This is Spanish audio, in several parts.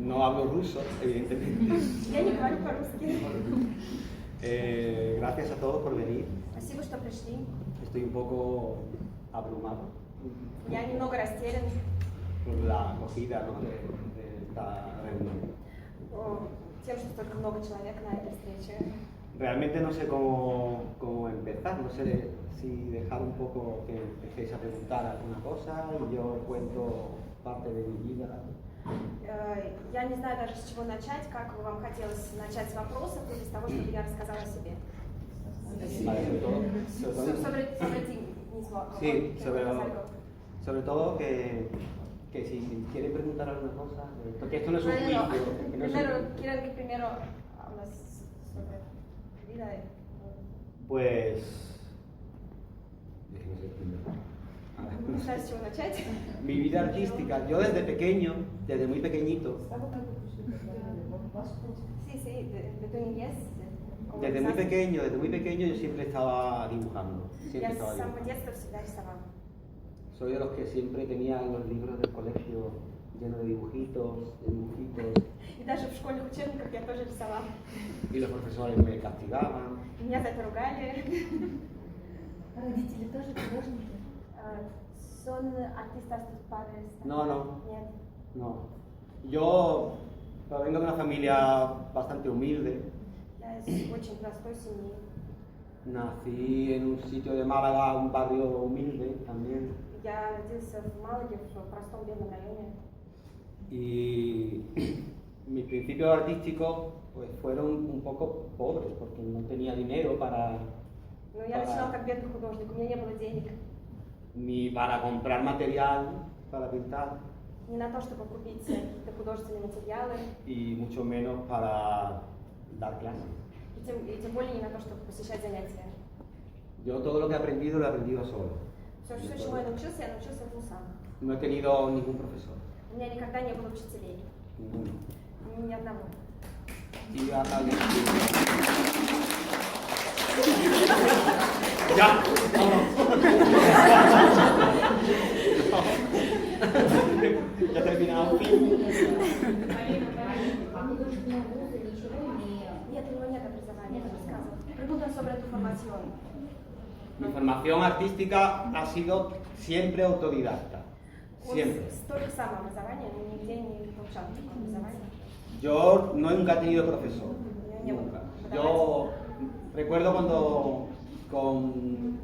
No hablo ruso, evidentemente. Я не говорю по-русски. Gracias a todos por venir. Спасибо, что пришли. Estoy un poco abrumado Я немного растерян por la acogida, ¿no? de esta reunión. Тем, что столько много человек на этой встрече. Realmente no sé cómo empezar, no sé si dejar un poco que empecéis a preguntar alguna cosa y yo cuento parte de mi vida. Я не знаю даже с чего начать, как вам хотелось начать с вопросов или с того, чтобы я рассказала о себе. Sobre ti mismo. Sí, sobre todo que si quieren preguntar alguna cosa, porque esto no es un juicio. Quiero que primero hablas sobre vida. Pues... No sabes с чего начать. Mi vida artística, yo desde pequeño, desde muy pequeñito. Sí, sí, de tu niñez. Desde muy pequeño yo siempre estaba dibujando. Soy de los que siempre tenía los libros del colegio llenos de dibujitos, И даже в школьных учебниках я тоже рисовала. Y los profesores me castigaban. Меня за это ругали. Родители тоже художники? Son artistas tus padres. No. Нет. No. Yo vengo de una familia bastante humilde. Я из очень простой семьи. Nací en un sitio de Málaga, un barrio humilde también. Я родился в Малаге, в простом бедном районе. Y mis principios artísticos pues fueron un poco pobres porque no tenía dinero para... Но я начинал как бедный художник, у меня не было денег. Ni para comprar material para pintar. Не на то, чтобы купить какие-то художественные материалы. Y mucho menos para dar clases. И тем более не на то, чтобы посещать занятия. Yo todo lo que he aprendido lo he aprendido solo. Все, чему я научился этому сам. No he tenido ningún profesor. У меня никогда не было учителей. Ninguno. Ни одного. Y ya, ya he terminado. Нет, у него нет образования, я рассказывала. Pregunta sobre tu formación. Mi formación artística ha sido siempre autodidacta. Siempre. Столько самообразования, но нигде не получал образования. Yo nunca he tenido profesor. Nunca. Yo recuerdo cuando con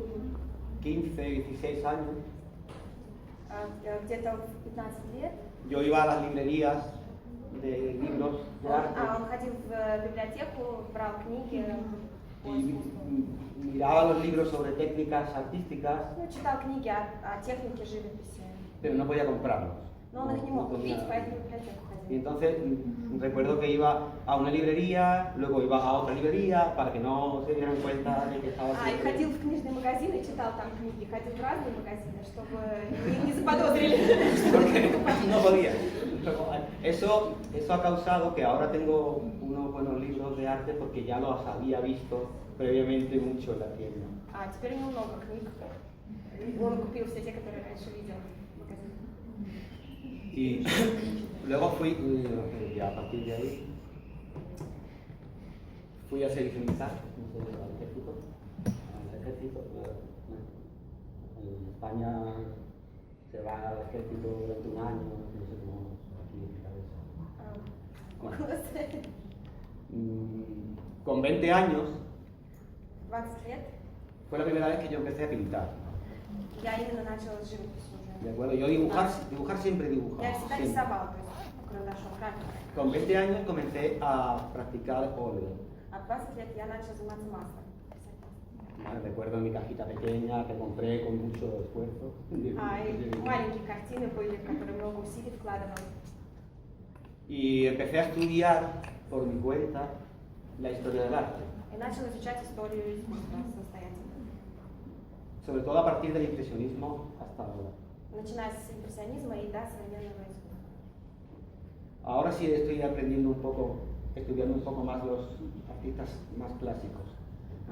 15, 16 años, Где-то в 15 лет. yo iba a las librerías de libros de arte. Он ходил в библиотеку, брал книги. Y miraba los libros sobre técnicas artísticas, Читал книги о технике живописи. pero no podía comprarlos. Но он их не мог купить, tenía. поэтому в библиотеку Y ходил. entonces recuerdo que iba a una librería, luego iba a otra librería para que no se dieran cuenta de que estaba И siempre... ходил в книжные магазины и читал там книги. Ходил в разные магазины, чтобы не заподозрили. Porque no podía. Eso ha causado que ahora tengo unos buenos libros de arte porque ya los había visto previamente mucho en la tienda. А теперь у него много книг. Он купил все те, которые раньше видел в магазине. Y luego fui, ya a partir de ahí, fui a seleccionar al ejército. En España se va al ejército durante un año, no sé cómo explicar eso. Con 20 años 20 лет fue la primera vez que yo empecé a pintar. я именно начала с живописью уже. ¿De acuerdo? Yo dibujar siempre he dibujado. Я всегда Siempre. рисовала, то есть карандашом, графикой. Con 20 años comencé a practicar óleo. А в 20 лет я начала заниматься маслом. Vale, recuerdo mi cajita pequeña que compré con mucho esfuerzo. И маленькие картины были, в которые много усилий вкладывала. Y empecé a estudiar por mi cuenta la historia del arte. И начала изучать историю искусства самостоятельно. Sobre todo a partir del impresionismo hasta ahora. Начиная с импрессионизма и до современного искусства. Ahora sí estoy aprendiendo un poco, estudiando un poco más los artistas más clásicos.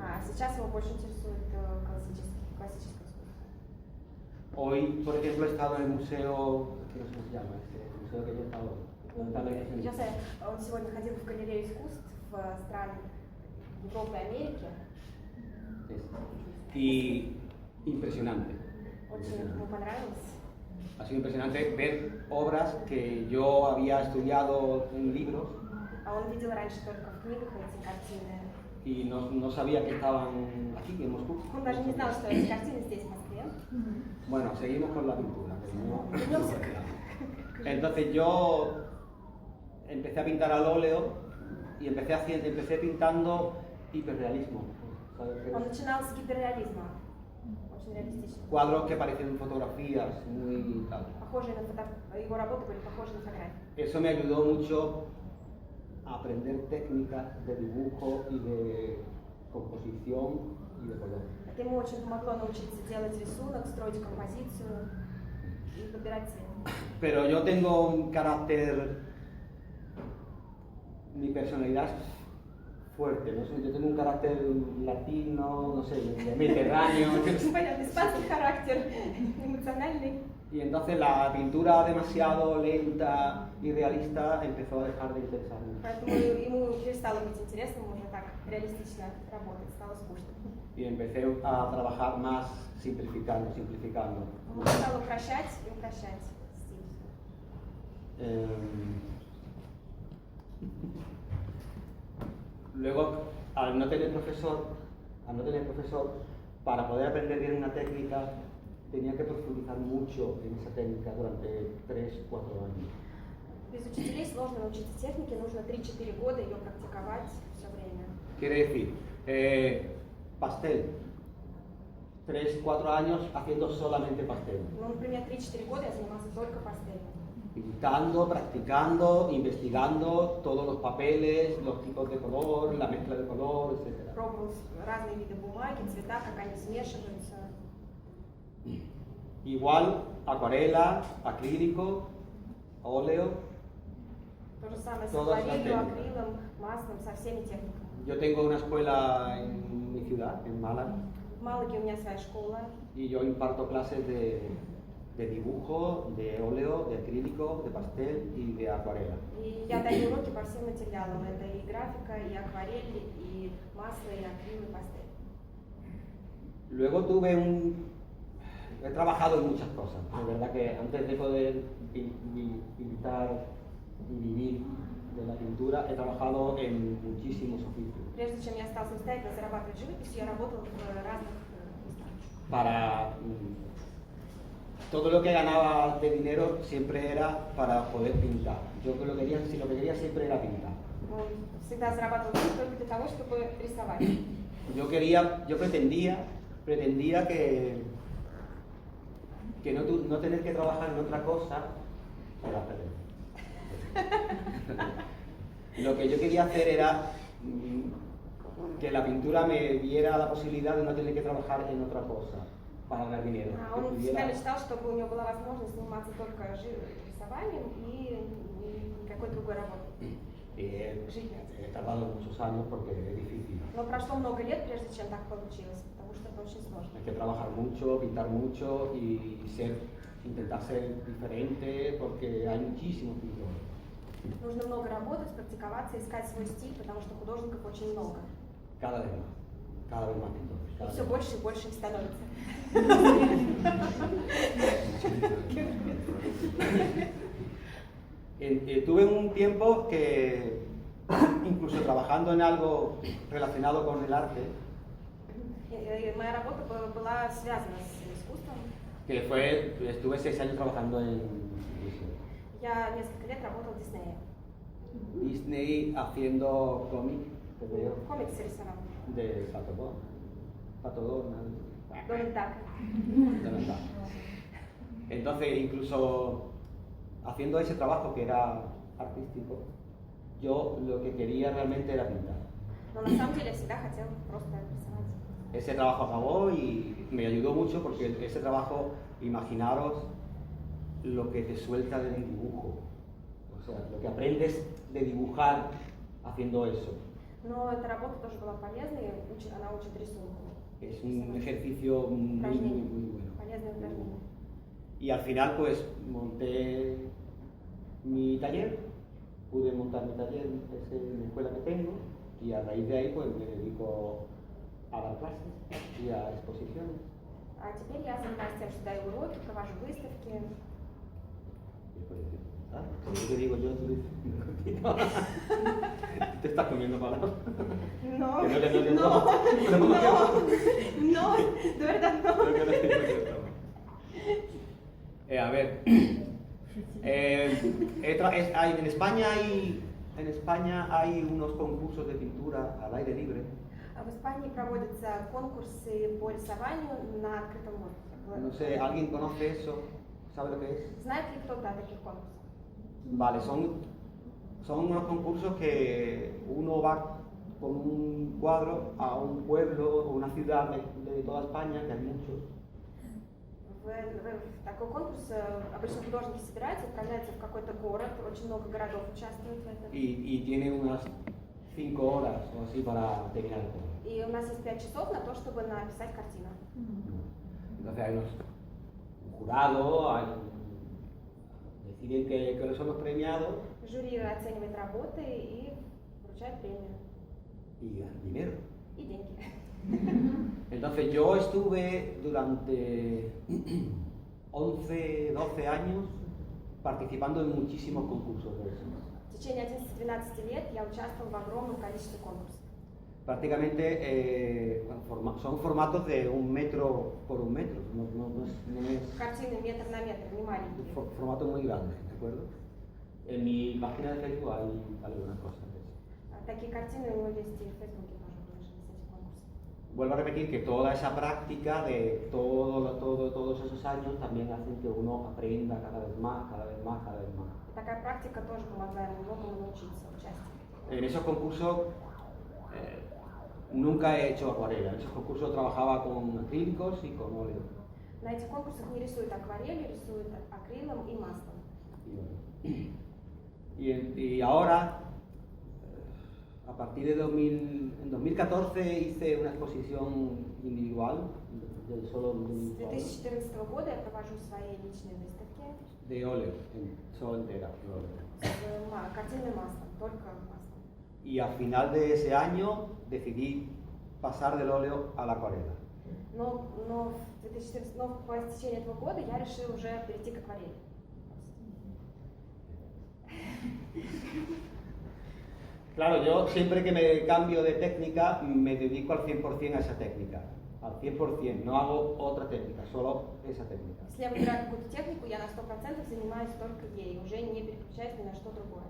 А сейчас его больше интересует классическое искусство. Hoy, por ejemplo, he estado en el museo, ¿qué se llama? El museo que yo he estado. ¿Dónde está la impresión? Yo sé, он сегодня ходил в галерею искусств в стран Европы и Америки. Y impresionante. Очень ему понравилось. Ha sido impresionante ver obras que yo había estudiado en libros А он видел раньше только в книгах эти картины. y no sabía que estaban aquí en Moscú. Он даже не знал, что эти картины здесь, в Москве. Bueno, seguimos con la pintura. que no- Вернемся Entonces yo empecé a pintar al óleo y empecé pintando hiperrealismo. ¿Sabes qué es? Он начинал с гиперреализма. Очень реалистично. Cuadros que parecen fotografías, muy tal. Похожие на его работы были похожи на фотографии. Eso me ayudó mucho a aprender técnicas de dibujo y de composición y de color. Это ему очень помогло научиться делать рисунок, строить композицию и подбирать цвет. Pero yo tengo un carácter, mi personalidad es fuerte, no sé, yo tengo un carácter latino, no sé, mediterráneo. Понятно, испанский характер, эмоциональный. Y entonces la pintura demasiado lenta y realista empezó a dejar de interesarme. Поэтому ему перестало быть интересным уже так реалистично работать, стало скучно. Y empecé a trabajar más simplificando. Он стал упрощать и упрощать стиль. Luego, al no tener profesor, para poder aprender bien una técnica, tenía que profundizar mucho en esa técnica durante 3-4 años. Без учителей сложно научиться технике, нужно 3-4 года ее практиковать все время. Quiere decir, pastel, 3-4 años haciendo solamente pastel. Ну, например, 3-4 года я занимался только пастелью. Pintando, practicando, investigando todos los papeles, los tipos de color, la mezcla de color, etc. Пробовал разные виды бумаги, цвета, как они смешиваются. Igual, acuarela, acrílico, óleo. То же самое с Todas las акварелью, técnicas. акрилом, маслом, со всеми техниками. Yo tengo una escuela en mi ciudad, en Málaga, В Малаге у меня своя школа. y yo imparto clases de dibujo, de óleo, de acrílico, de pastel y de acuarela. И я даю уроки по всем материалам. Это и графика, и акварель, и масло, и акрил, и пастель. Luego he trabajado en muchas cosas. De verdad que antes de poder pintar y vivir de la pintura, he trabajado en muchísimos oficios. Прежде чем я стал самостоятельно зарабатывать живописью, я работал в разных местах. Todo lo que ganaba de dinero siempre era para poder pintar. Yo lo que quería siempre era pintar. Он всегда зарабатывал деньги только для того, чтобы рисовать. Yo pretendía que no tener que trabajar en otra cosa era perder. Lo que yo quería hacer era que la pintura me diera la posibilidad de no tener que trabajar en otra cosa para ganar dinero. Он всегда мечтал, чтобы у него была возможность заниматься только рисованием и никакой другой работой. He tardado muchos años porque es difícil. Но прошло много лет, прежде чем так получилось, потому что это очень сложно. Hay que trabajar mucho, pintar mucho y intentar ser diferente porque hay muchísimos pintores. Нужно много работать, практиковаться, искать свой стиль, потому что художников очень много. Cada vez más pintores. И cada все vez más. больше и больше их становится. Tuve un tiempo que, incluso trabajando en algo relacionado con el arte, И моя работа была связана с искусством. estuve 6 años trabajando en Disney. Я несколько лет работала в Диснее. Disney haciendo cómic, Комиксы рисовал. de Pato Donald. Donald Duck. Donald Duck. Entonces, incluso haciendo ese trabajo que era artístico, yo lo que quería realmente era pintar. Но на самом деле я всегда хотела просто рисовать. Ese trabajo acabó y me ayudó mucho porque ese trabajo, imaginaros lo que te suelta de un dibujo. O sea, lo que aprendes de dibujar haciendo eso. Но эта работа тоже была полезной, она учит рисунку. Es un ejercicio muy bueno. Полезное упражнение. Y al final pues monté mi taller pude montar mi taller en la escuela que tengo y a raíz de ahí pues me dedico a dar clases y a exposiciones. А теперь я занимаюсь тем, что даю уроки, провожу выставки. Y pues, ¿ah? Como yo te digo yo, tú dices, te estás comiendo palabras. No, Que no, no, de verdad no. A ver, en España hay unos concursos de pintura al aire libre. В Испании проводятся конкурсы по рисованию на открытом воздухе. No sé, ¿alguien conoce eso? ¿Sabe lo que es? Знает ли кто-то о таких конкурсах? Vale, son unos concursos que uno va con un cuadro a un pueblo o una ciudad de toda España, que hay muchos. В такой конкурс обычно художники собираются, отправляются в какой-то город, очень много городов участвуют в этом. Y tiene unas 5 horas o así para terminar el cuadro. И у нас есть 5 часов на то, чтобы написать картину. Entonces hay un jurado, deciden que son los premiados Жюри оценивает работы и вручает премию. y ganan dinero. И деньги. Entonces yo estuve durante 11, 12 años participando en muchísimos concursos de esos. В течение 11-12 лет я участвовала в огромном количестве конкурсов. Prácticamente son formatos de 1 metro por 1 metro, no es Картины метр на метр, не маленькие. un formato muy grande, ¿de acuerdo? En mi página de Facebook hay algunas cosas de eso. Такие картины у меня есть и в Фейсбуке тоже выложены с этих конкурсов. Vuelvo a repetir que toda esa práctica de todos esos años también hacen que uno aprenda cada vez más, cada vez más, cada vez más. И такая практика тоже помогает многому научиться, участию. En esos concursos nunca he hecho acuarela, en esos concursos trabajaba con acrílicos y con óleo. На этих конкурсах не рисуют акварелью, рисуют акрилом и маслом. Y ahora, a partir de en 2014 hice una exposición individual del solo С 2014 года я провожу свои личные выставки de óleo, solo entera. De óleo. с картинным маслом, только маслом. Y a final de ese año decidí pasar del óleo a la acuarela. Но по истечении этого года я решила уже перейти к акварели. Claro, yo siempre que me cambio de técnica me dedico al 100% a esa técnica. Al 100%, no hago otra técnica, solo esa técnica. Если я выбираю какую-то технику, я на 100% занимаюсь только ей, уже не переключаюсь ни на что другое.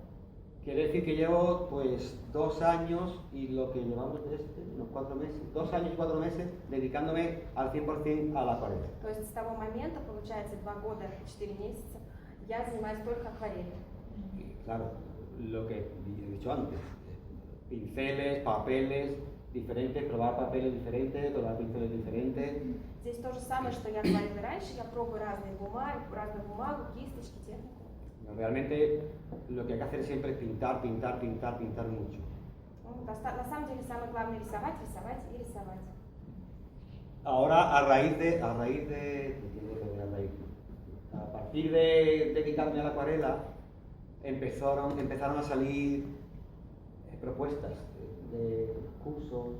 Quiere decir que llevo pues 2 años y lo que llevamos de unos 4 meses, 2 años y 4 meses dedicándome al 100% a la acuarela. То есть с того момента, получается, 2 года, 4 месяца, я занимаюсь только акварелью. Y claro, lo que he dicho antes, pinceles, papeles diferentes, probar papeles diferentes, probar pinceles diferentes. Здесь то же самое, что я говорила раньше, я пробую разную бумагу, кисточки, технику. Realmente lo que hay que hacer siempre es pintar, pintar, pintar, pintar mucho. На самом деле самое главное рисовать, рисовать и рисовать. Ahora a partir de dedicarme a la acuarela empezaron a salir propuestas de cursos.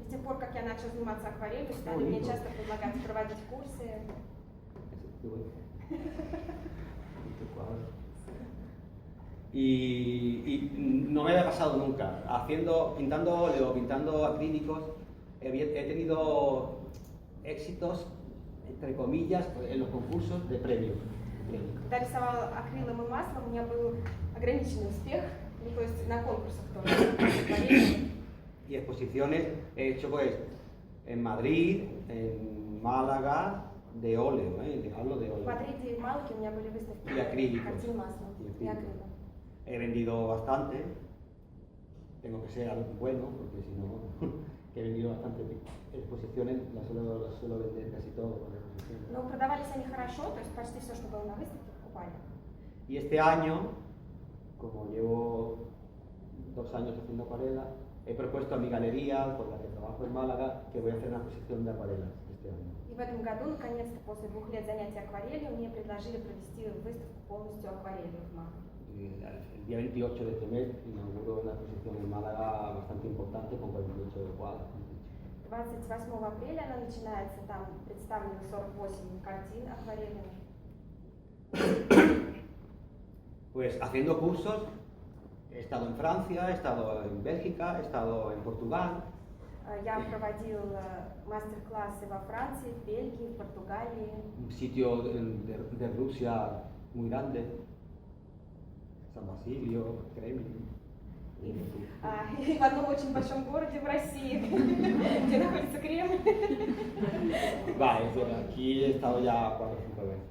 С тех пор, как я начала заниматься акварелью, стали мне часто предлагать проводить курсы. Y no me había pasado nunca. Pintando óleo, pintando acrílicos, he tenido éxitos, entre comillas, en los concursos de premios. Когда рисовала акрилом и маслом, у меня был ограниченный успех, ну, то есть на конкурсах тоже. Y exposiciones he hecho pues en Madrid, en Málaga, de óleo, hablo de óleo. В Мадриде и в Малаге у меня были выставки Y acrílicos. картин маслом и акрилом. He vendido bastante, tengo que ser algo bueno, porque si no, que he vendido bastante exposiciones, las suelo vender casi todo con exposiciones. Но продавались они хорошо, то есть почти все, что было на выставке, покупали. Y este año, como llevo 2 años haciendo acuarela, he propuesto a mi galería, con la que trabajo en Málaga, que voy a hacer una exposición de acuarelas este año. И в этом году, наконец-то, после 2 лет занятий акварелью, мне предложили провести выставку полностью акварелью в Малаге. El día 28 de este mes inauguró una exposición en Málaga bastante importante con 48 cuadros. 28 апреля она начинается, там представлены 48 картин акварельных. Pues haciendo cursos, he estado en Francia, he estado en Bélgica, he estado en Portugal. Я проводил мастер-классы во Франции, в Бельгии, в Португалии. Un sitio de Rusia muy grande, San Basilio, Kremlin. И в одном очень большом городе в России, где находится Кремль. Vale, aquí he estado ya 4 o 5 veces.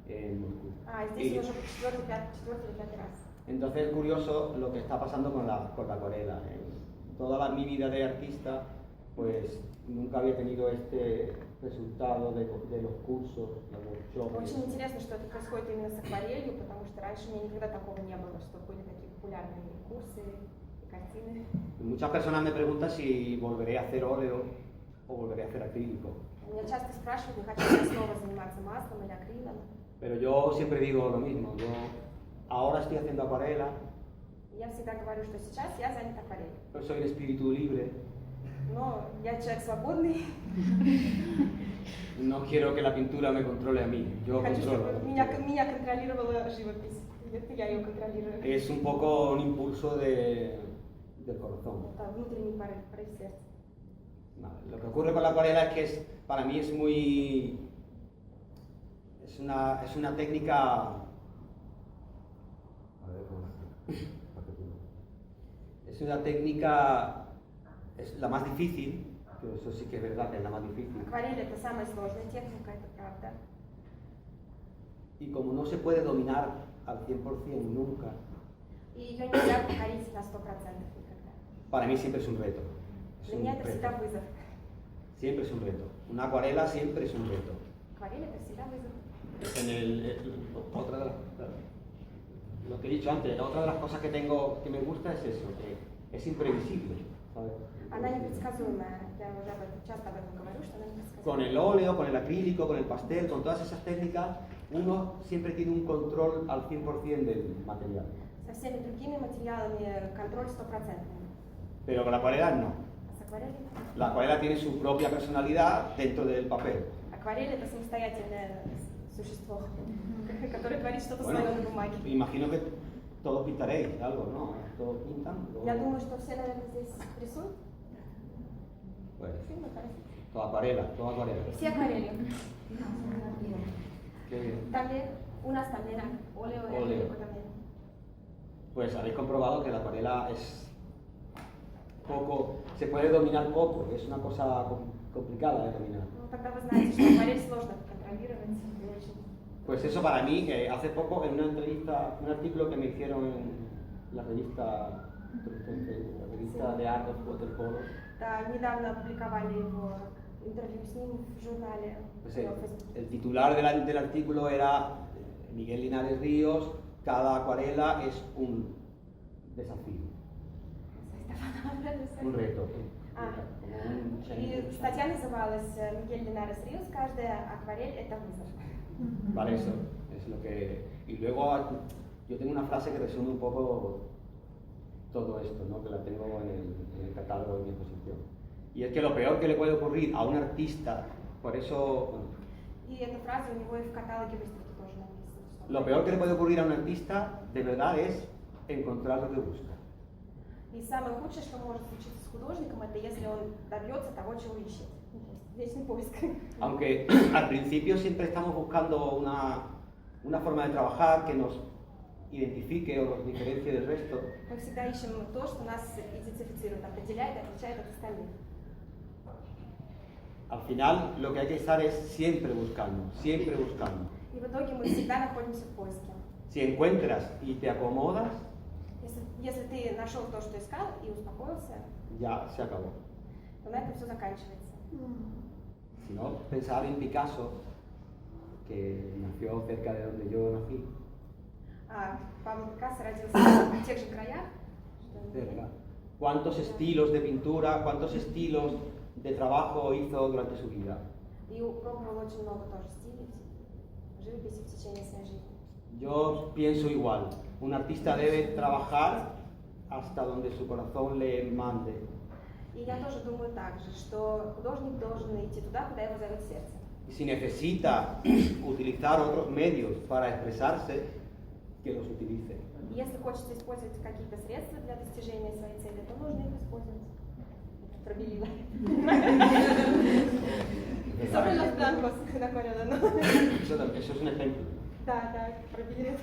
En Moscú. Здесь уже четвертый или пятый раз. Entonces es curioso lo que está pasando con la acuarela. Toda mi vida de artista, pues nunca había tenido este resultado de los cursos, de los workshops. Очень интересно, что это происходит именно с акварелью, потому что раньше у меня никогда такого не было, что были такие популярные курсы и картины. Muchas personas me preguntan si volveré a hacer óleo o volveré a hacer acrílico. Меня часто спрашивают, не хочу ли снова заниматься маслом или акрилом. Pero yo siempre digo lo mismo. Yo ahora estoy haciendo acuarela. Я всегда говорю, что сейчас я занят акварелью. Yo soy un espíritu libre. Но я человек свободный. No quiero que la pintura me controle a mí. Yo Хочу, controlo. чтобы меня контролировала живопись. Это я ее контролирую. Es un poco un impulso del corazón. Это внутренний порыв сердца. Vale. Lo que ocurre con la acuarela es que para mí es muy... Es una técnica... A ver, ¿cómo decirlo? Es una técnica... Es la más difícil, pero eso sí que es verdad que es la más difícil. Акварель это самая сложная техника, это правда. Y como no se puede dominar al 100% nunca, И ее нельзя покорить на 100% никогда. para mí siempre es un reto. Es Для un меня это reto. всегда вызов. Siempre es un reto. Una acuarela siempre es un reto. Акварель это всегда вызов. Otra de las, lo que he dicho antes, otra de las cosas que me gusta es eso, que es imprevisible, ¿sabes? Она непредсказуемая. Я уже часто об этом говорю, что она непредсказуемая. Con el óleo, con el acrílico, con el pastel, con todas esas técnicas, uno siempre tiene un control al 100% del material. Со всеми другими материалами контроль 100%. Pero con la acuarela no. А с акварелью? La acuarela tiene su propia personalidad dentro del papel. Акварель это самостоятельное существо, которое творит что-то Bueno, свое на бумаге. imagino que todos pintaréis algo, ¿no? Todos pintan. Я думаю, что все, наверное, здесь рисуют. Pues, Sí, me parece. toda acuarela, toda acuarela. Все акварелью. Qué bien. También, у нас también óleo y Óleo. acrílico también. Pues habéis comprobado que la acuarela es poco, se puede dominar poco, es una cosa complicada de dominar. Ну, тогда вы знаете, что акварель сложно контролировать и очень. Pues eso para mí, que hace poco en una entrevista, un artículo que me hicieron en la revista de Art of Waterpolo, Да, недавно опубликовали его интервью с ним в журнале. pues в Facebook. el titular del artículo era Miguel Linares Ríos, cada acuarela es un desafío, un reto. Como un И статья называлась «Мигель Линарес Риос. Каждая акварель – это вызов». Vale, eso es lo que... Y luego yo tengo una frase que resume un poco todo esto, ¿no? Que la tengo en el catálogo de mi exposición. Y es que lo peor que le puede ocurrir a un artista, por eso... Bueno, И эта фраза у него и в каталоге выставки тоже написана. что lo peor que le puede ocurrir a un artista, de verdad, es encontrar lo que busca. И самое худшее, что может случиться с художником, это если он добьется того, чего ищет. Вечный поиск. Aunque al principio siempre estamos buscando una forma de trabajar que nos identifique o nos diferencie del resto, Мы всегда ищем то, что нас идентифицирует, определяет и отличает от остальных. al final lo que hay que estar es siempre buscando, siempre buscando. И в итоге мы всегда находимся в поиске. Si encuentras y te acomodas, Если ты нашел то, что искал, и успокоился, ya se acabó. то на этом все заканчивается. Si no, pensar en Picasso, que nació cerca de donde yo nací, Пабло Пикассо родился в тех же краях, что и я. cerca. ¿Cuántos estilos de pintura, cuántos estilos de trabajo hizo durante su vida? И пробовал очень много тоже стилей в живописи в течение своей жизни. Yo pienso igual. Un artista debe trabajar hasta donde su corazón le mande. И я тоже думаю так же, что художник должен идти туда, куда его зовет сердце. Y si necesita utilizar otros medios para expresarse, que los utilice. И если хочется использовать какие-то средства для достижения своей цели, то нужно их использовать. Пробелила. Sobre los blancos, de acuerdo, ¿no? Eso es un ejemplo. Да, пробелила.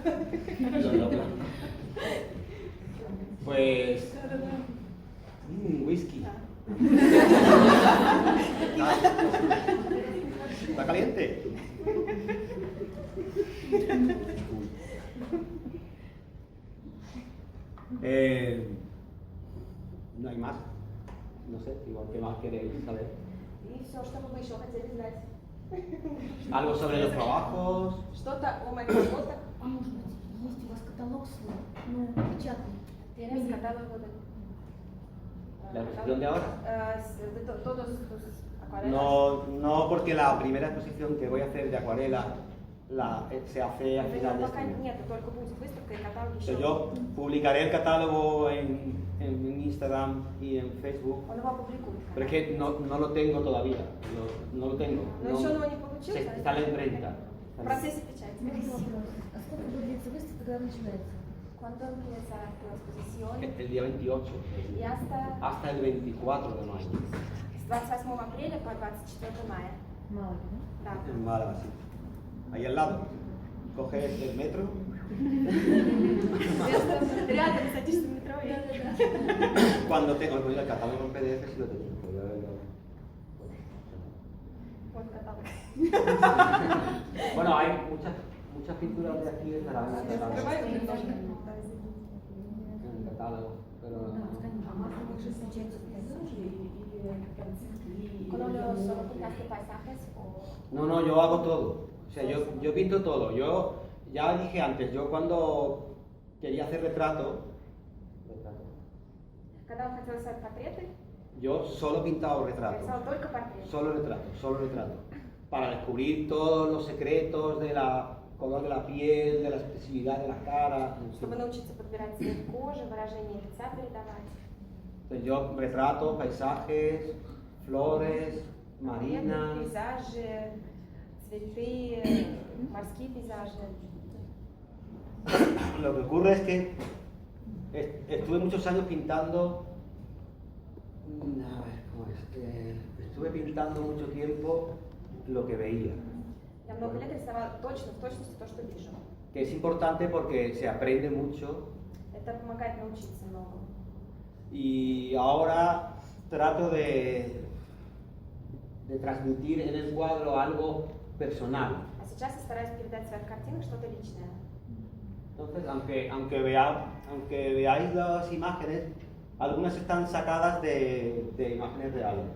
Pues, whisky. ¿Está caliente? No hay más. No sé, igual, ¿qué más queréis saber? И все, что бы вы еще хотели знать? Algo sobre los trabajos. Что-то о моих работах. А может быть, есть у вас каталог свой, ну, печатный? Tienes catálogo de... ¿La exposición de ahora? De todos tus acuarelas. No, porque la primera exposición que voy a hacer de acuarela se hace a final de este Пока año. нет, только будет выставка и каталог еще. Entonces yo publicaré el catálogo en Instagram y en Facebook, Он его опубликует. pero es que no lo tengo todavía, no lo tengo. Но еще он его не получил. Está en la imprenta. В процессе печати. А сколько будет длиться выставка, когда начинается? ¿Cuándo empieza la exposición? El día 28. Y hasta el 24 de mayo. с 28 апреля по 24 мая. Мало, да? Да. En Málaga, sí. Ahí al lado. Coges el metro. Рядом садишься в метро и... Cuando tengo el catálogo en PDF, sí lo tengo. Вот каталог. Bueno, hay muchas pinturas de aquí de Zaragoza Открываю немножко. en el catálogo, pero А можно больше встречать Con los pintaste paisajes o... no, yo hago todo. O sea, yo pinto todo. Yo ya dije antes, yo cuando quería hacer retrato, Когда он хотел рисовать портреты, yo solo pintaba retratos. рисовал только портреты. Solo retrato. Para descubrir todos los secretos de la color de la piel, de la expresividad de la cara. Чтобы научиться подбирать цвет кожи, выражение лица передавать. Entonces yo retrato, paisajes, flores, Портреты, marinas. пейзажи, цветы, морские пейзажи. Lo que ocurre es que estuve muchos años pintando. A ver, ¿cómo es? Estuve pintando mucho tiempo lo que veía. Я много лет рисовала точно, в точности то, что вижу. Que es importante porque se aprende mucho. Это помогает научиться много. Y ahora trato de transmitir en el cuadro algo personal. А сейчас я стараюсь передать в своих картинах что-то личное. Entonces, aunque veáis las imágenes, algunas están sacadas de imágenes reales.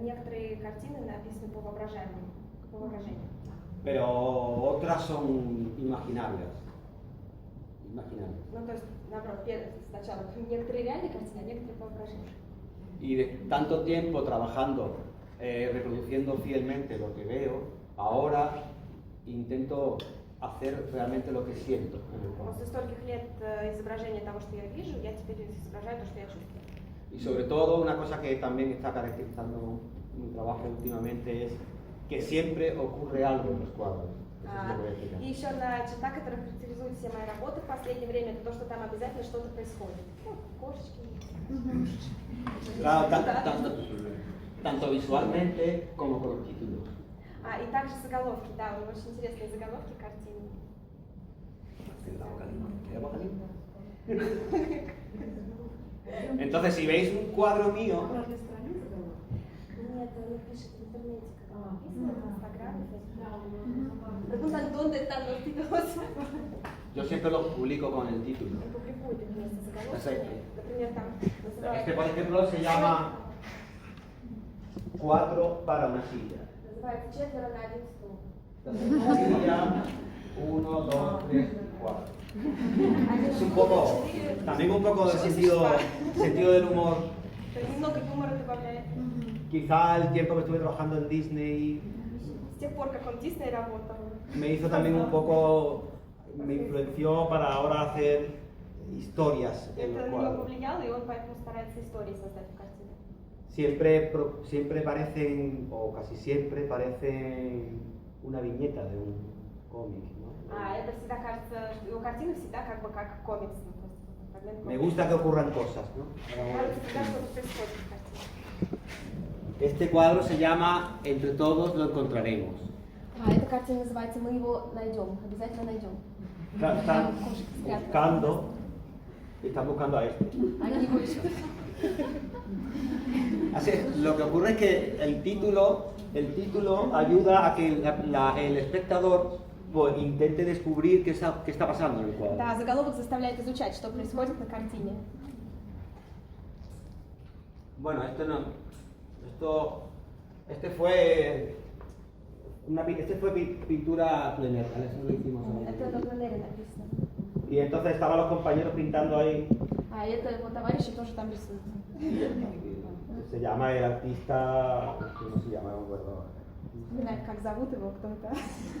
Некоторые картины написаны по воображению. Pero otras son imaginarias. Ну, то есть, наоборот, сначала некоторые реальные картины, а некоторые по воображению. Y de tanto tiempo trabajando, reproduciendo fielmente lo que veo, ahora intento hacer realmente lo que siento en el cuadro. После стольких лет изображения того, что я вижу, я теперь изображаю то, что я чувствую. Y sobre todo, una cosa que también está caracterizando mi trabajo últimamente es que siempre ocurre algo en los cuadros. Eso es lo que voy a explicar. И еще одна черта, которая характеризует все мои работы в последнее время, это то, что там обязательно что-то происходит. Ну, кошечки. Claro, tanto visualmente como con los títulos. И также заголовки, да, очень интересные заголовки картин. Entonces, si veis un cuadro mío, Нет, он пишет в интернете, как написано, в Инстаграме, в Фейсбуке. Preguntan dónde están los títulos. yo siempre los publico con el título. Он публикует их вместе с заголовками. Exacto. Например, там называется... Este, por ejemplo, se llama 4 para una silla. Называется «Четверо на один стул». Entonces, silla 1, 2, 3, 4. Es un poco, también un poco de sentido del humor. Немного юмора добавляет. Quizá el tiempo que estuve trabajando en Disney С тех пор, как он в Дисней работал, me hizo también un poco me influenció para ahora hacer historias en Это los на него cuadros. повлияло, и он поэтому старается истории создать в картине. Siempre parecen, o casi siempre parecen una viñeta de un cómic, ¿no? Это всегда кажется, что его картины всегда как бы как комикс. Ну, то есть фрагмент Me комикса. gusta que ocurran cosas, ¿no? Нравится всегда что-то происходит в картине. Este cuadro se llama Entre todos lo encontraremos. Эта картина называется «Мы его найдем», обязательно найдем. Están buscando a este. Они его ищут. Así, lo que ocurre es que el título ayuda a que el espectador pues, intente descubrir qué está pasando en el cuadro. Да, заголовок заставляет изучать, что происходит на картине. Bueno, este fue pintura plener, ¿vale? Eso lo hicimos hoy. Это на пленэре написано. Y entonces estaban los compañeros pintando ahí. Это его товарищи тоже там рисуют. Se llama el artista, ¿cómo se llama? No me acuerdo. Не знаю, как зовут его, кто-то.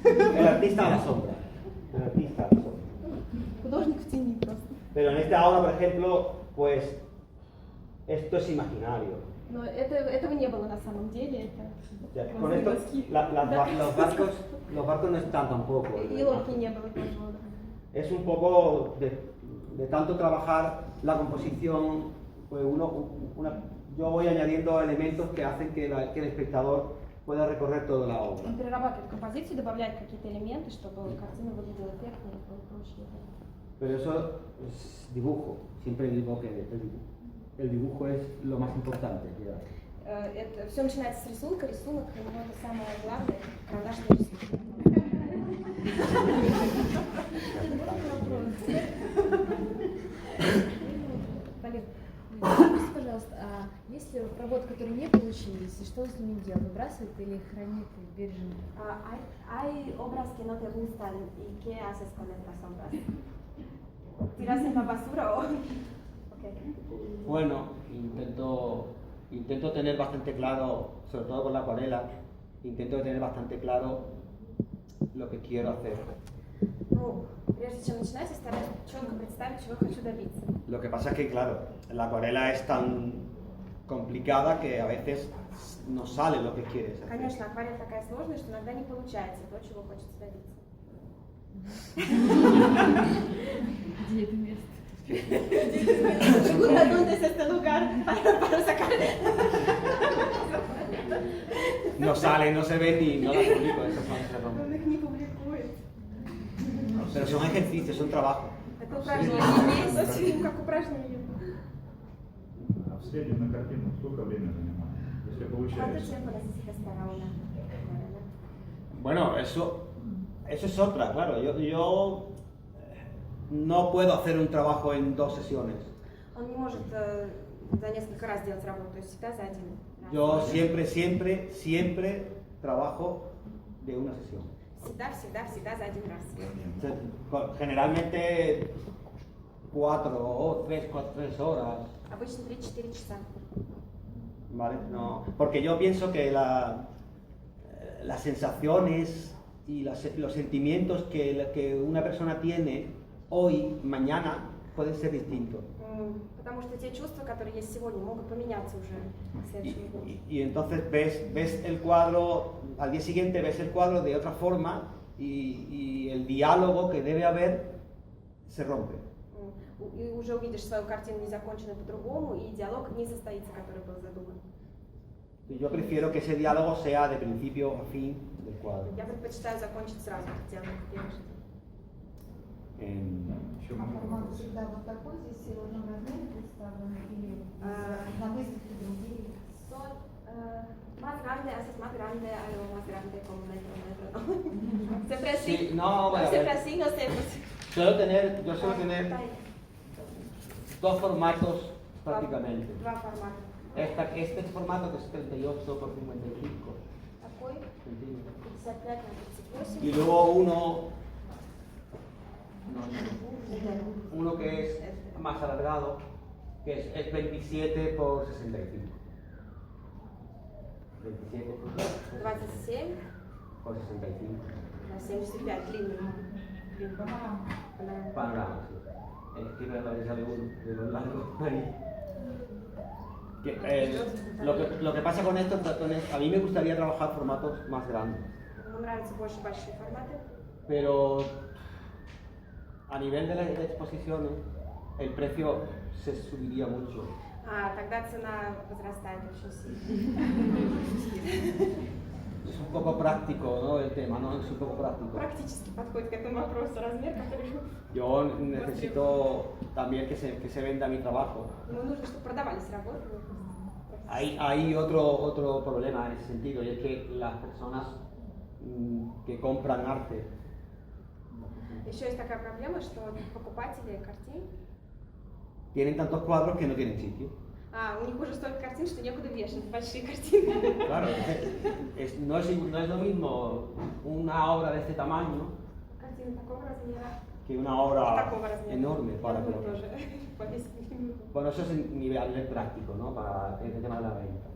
El artista a la sombra. El artista a la sombra. Художник в тени просто. Pero en esta obra, por ejemplo, pues esto es imaginario. Но этого не было на самом деле. O sea, con esto los barcos no están tampoco. И лодки не было тоже. Es un poco de tanto trabajar la composición, pues yo voy añadiendo elementos que hacen que el espectador pueda recorrer toda la obra. Он перерабатывает композицию, добавляет какие-то элементы, чтобы картина выглядела эффектнее и прочее. Pero eso es dibujo. Siempre digo que el dibujo es lo más importante. Это все начинается с рисунка, рисунок, у него это самое главное, карандашный рисунок. Валерий, Скажите, пожалуйста, а если работы, которые не получились, и что с ними делать? Выбрасывать или хранить их бережно? Hay obras que no te gustan y ¿qué haces con estas obras? ¿Tiras en la basura o...? Okay. Bueno, intento tener bastante claro, sobre todo con la acuarela, intento tener bastante claro lo que quiero hacer. Ну, прежде чем начинать, я стараюсь четко представить, чего я хочу добиться. Lo que pasa es que, claro, la acuarela es tan complicada que a veces no sale lo que quieres hacer. Конечно, акварель такая сложная, что иногда не получается то, чего хочется добиться. Где это место? ¿Dónde es este lugar para sacar? No sale, no se ve ni no la publico, eso se rompe. Он их не публикует. Pero son ejercicios, son trabajo. Это упражнение есть, как упражнение. А в среднем на картину сколько времени занимает, если ¿Cuánto получается? tiempo necesitas para una acuarela? Bueno, eso es otra, claro. Yo no puedo hacer un trabajo en 2 sesiones. Он не может за несколько раз делать работу, то есть всегда за один раз. Yo siempre trabajo de una sesión. Всегда за один раз. Generalmente 4 o 3 horas. Обычно 3-4 часа. ¿Vale? No, porque yo pienso que las sensaciones y los sentimientos que una persona tiene hoy, mañana, pueden ser distintos. Потому что те чувства, которые есть сегодня, могут поменяться уже в следующем году. Y entonces ves el cuadro, al día siguiente ves el cuadro de otra forma y el diálogo que debe haber se rompe. И уже увидишь свою картину незаконченной по-другому, и диалог не состоится, который был задуман. Yo prefiero que ese diálogo sea de principio a fin del cuadro. Я предпочитаю закончить сразу этот диалог в первый же день. Еще А много формат вопросов. всегда вот такой, здесь в одном размере представлен, или на выставке другие? Son más grande, haces más grande, algo más grande, como metro. Siempre así. Sí, no, bueno, a Siempre ver. así, no sé. Yo suelo tener 2 formatos prácticamente. Два формата. Este formato que es 38 por 55 Такой, centímetros. 55 на 38. Y luego uno que es más alargado, que es 27 por 65. 27 27 por 65. на 75, длинный. Panorama. Panorama, sí. Es que me parece algo de los largos ahí. Lo que pasa con esto, a mí me gustaría trabajar formatos más grandes, Ему нравятся больше большие форматы, pero a nivel de las exposiciones el precio se subiría mucho. тогда цена возрастает очень сильно. Es un poco práctico, ¿no? El tema, ¿no? Es un poco práctico. Практически подходит к этому вопросу размер, который Yo necesito también que se venda mi trabajo. ему нужно, чтобы продавались работы. Hay otro problema en ese sentido, y es que las personas que compran arte Еще есть такая проблема, что покупатели картин, tienen tantos cuadros que no tienen sitio. у них уже столько картин, что некуда вешать большие картины. Claro, no es lo mismo una obra de este tamaño Картины такого размера, que una obra такого размера. enorme para Одну colocar. тоже повесить не нужно. Bueno, eso es en nivel práctico, ¿no? Para el tema de la venta.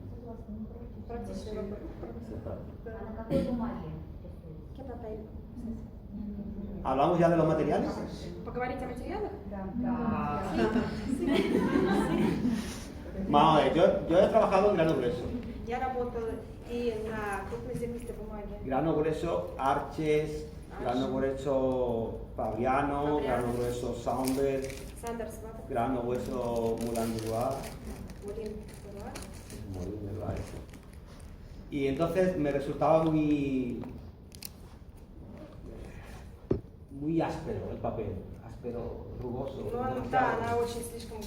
Практичный вопрос. А на какой бумаге? ¿Qué papel? ¿Hablamos ya de los materiales? Поговорить о материалах? Да. Vamos a ver, yo he trabajado en grano grueso. Я работала и на крупнозернистой бумаге. Grano grueso, Arches, grano grueso Fabriano, grano grueso Saunders, Сандерс Ватер, grano grueso Moulin du Loire. Мулин, Moulin du Loire, eso. Y entonces me resultaba muy áspero el papel, áspero, rugoso. Но да, demasiado. она очень слишком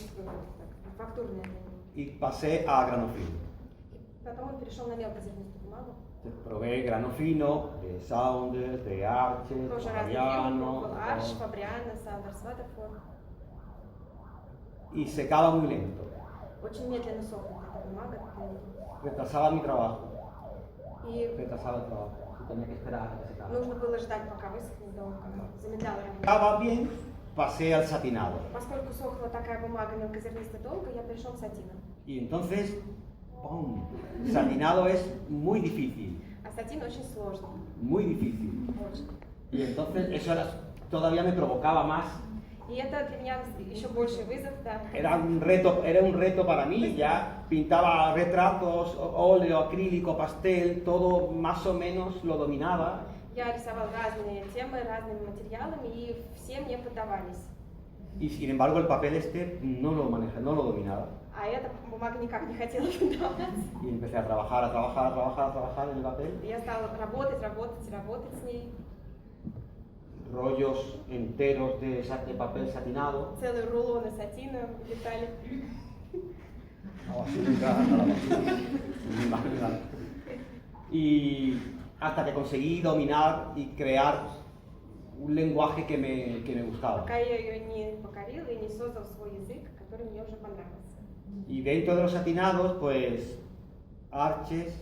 фактурная. Y pasé a grano fino. Потом он перешел на мелкозернистую бумагу. Probé grano fino de Saunders, de Arches, Тоже разных Fabriano, был Арш, Фабриано, Сандерс Ватерфорд. y secaba muy lento. Очень медленно сохнет эта бумага. Retrasaba mi trabajo, И retrasaba el trabajo. Y tenía que esperar a que secara. нужно было ждать, пока высохнет, долго, замедляло работу. Estaba bien, pasé al satinado. Поскольку сохла такая бумага мелкозернистая долго, я перешел к сатину. Y entonces, ¡pum! Satinado es muy difícil, А сатин очень сложный. muy difícil. Очень. Y entonces eso todavía me provocaba más. И это для меня еще больший вызов, да. Era un reto para mí. Ya pintaba retratos, óleo, acrílico, pastel, todo más o menos lo dominaba. Я рисовал разные темы, разными материалами, и все мне поддавались. Y sin embargo el papel este no lo manejaba, no lo dominaba. А эта бумага никак не хотела поддаваться. Y empecé a trabajar en el papel. И я стала работать с ней. Rollos enteros de papel satinado. Целые рулоны сатина летали. Y hasta que conseguí dominar y crear un lenguaje que me gustaba. Пока я ее не покорила и не создал свой язык, который мне уже понравился. Y dentro de los satinados, pues, Arches,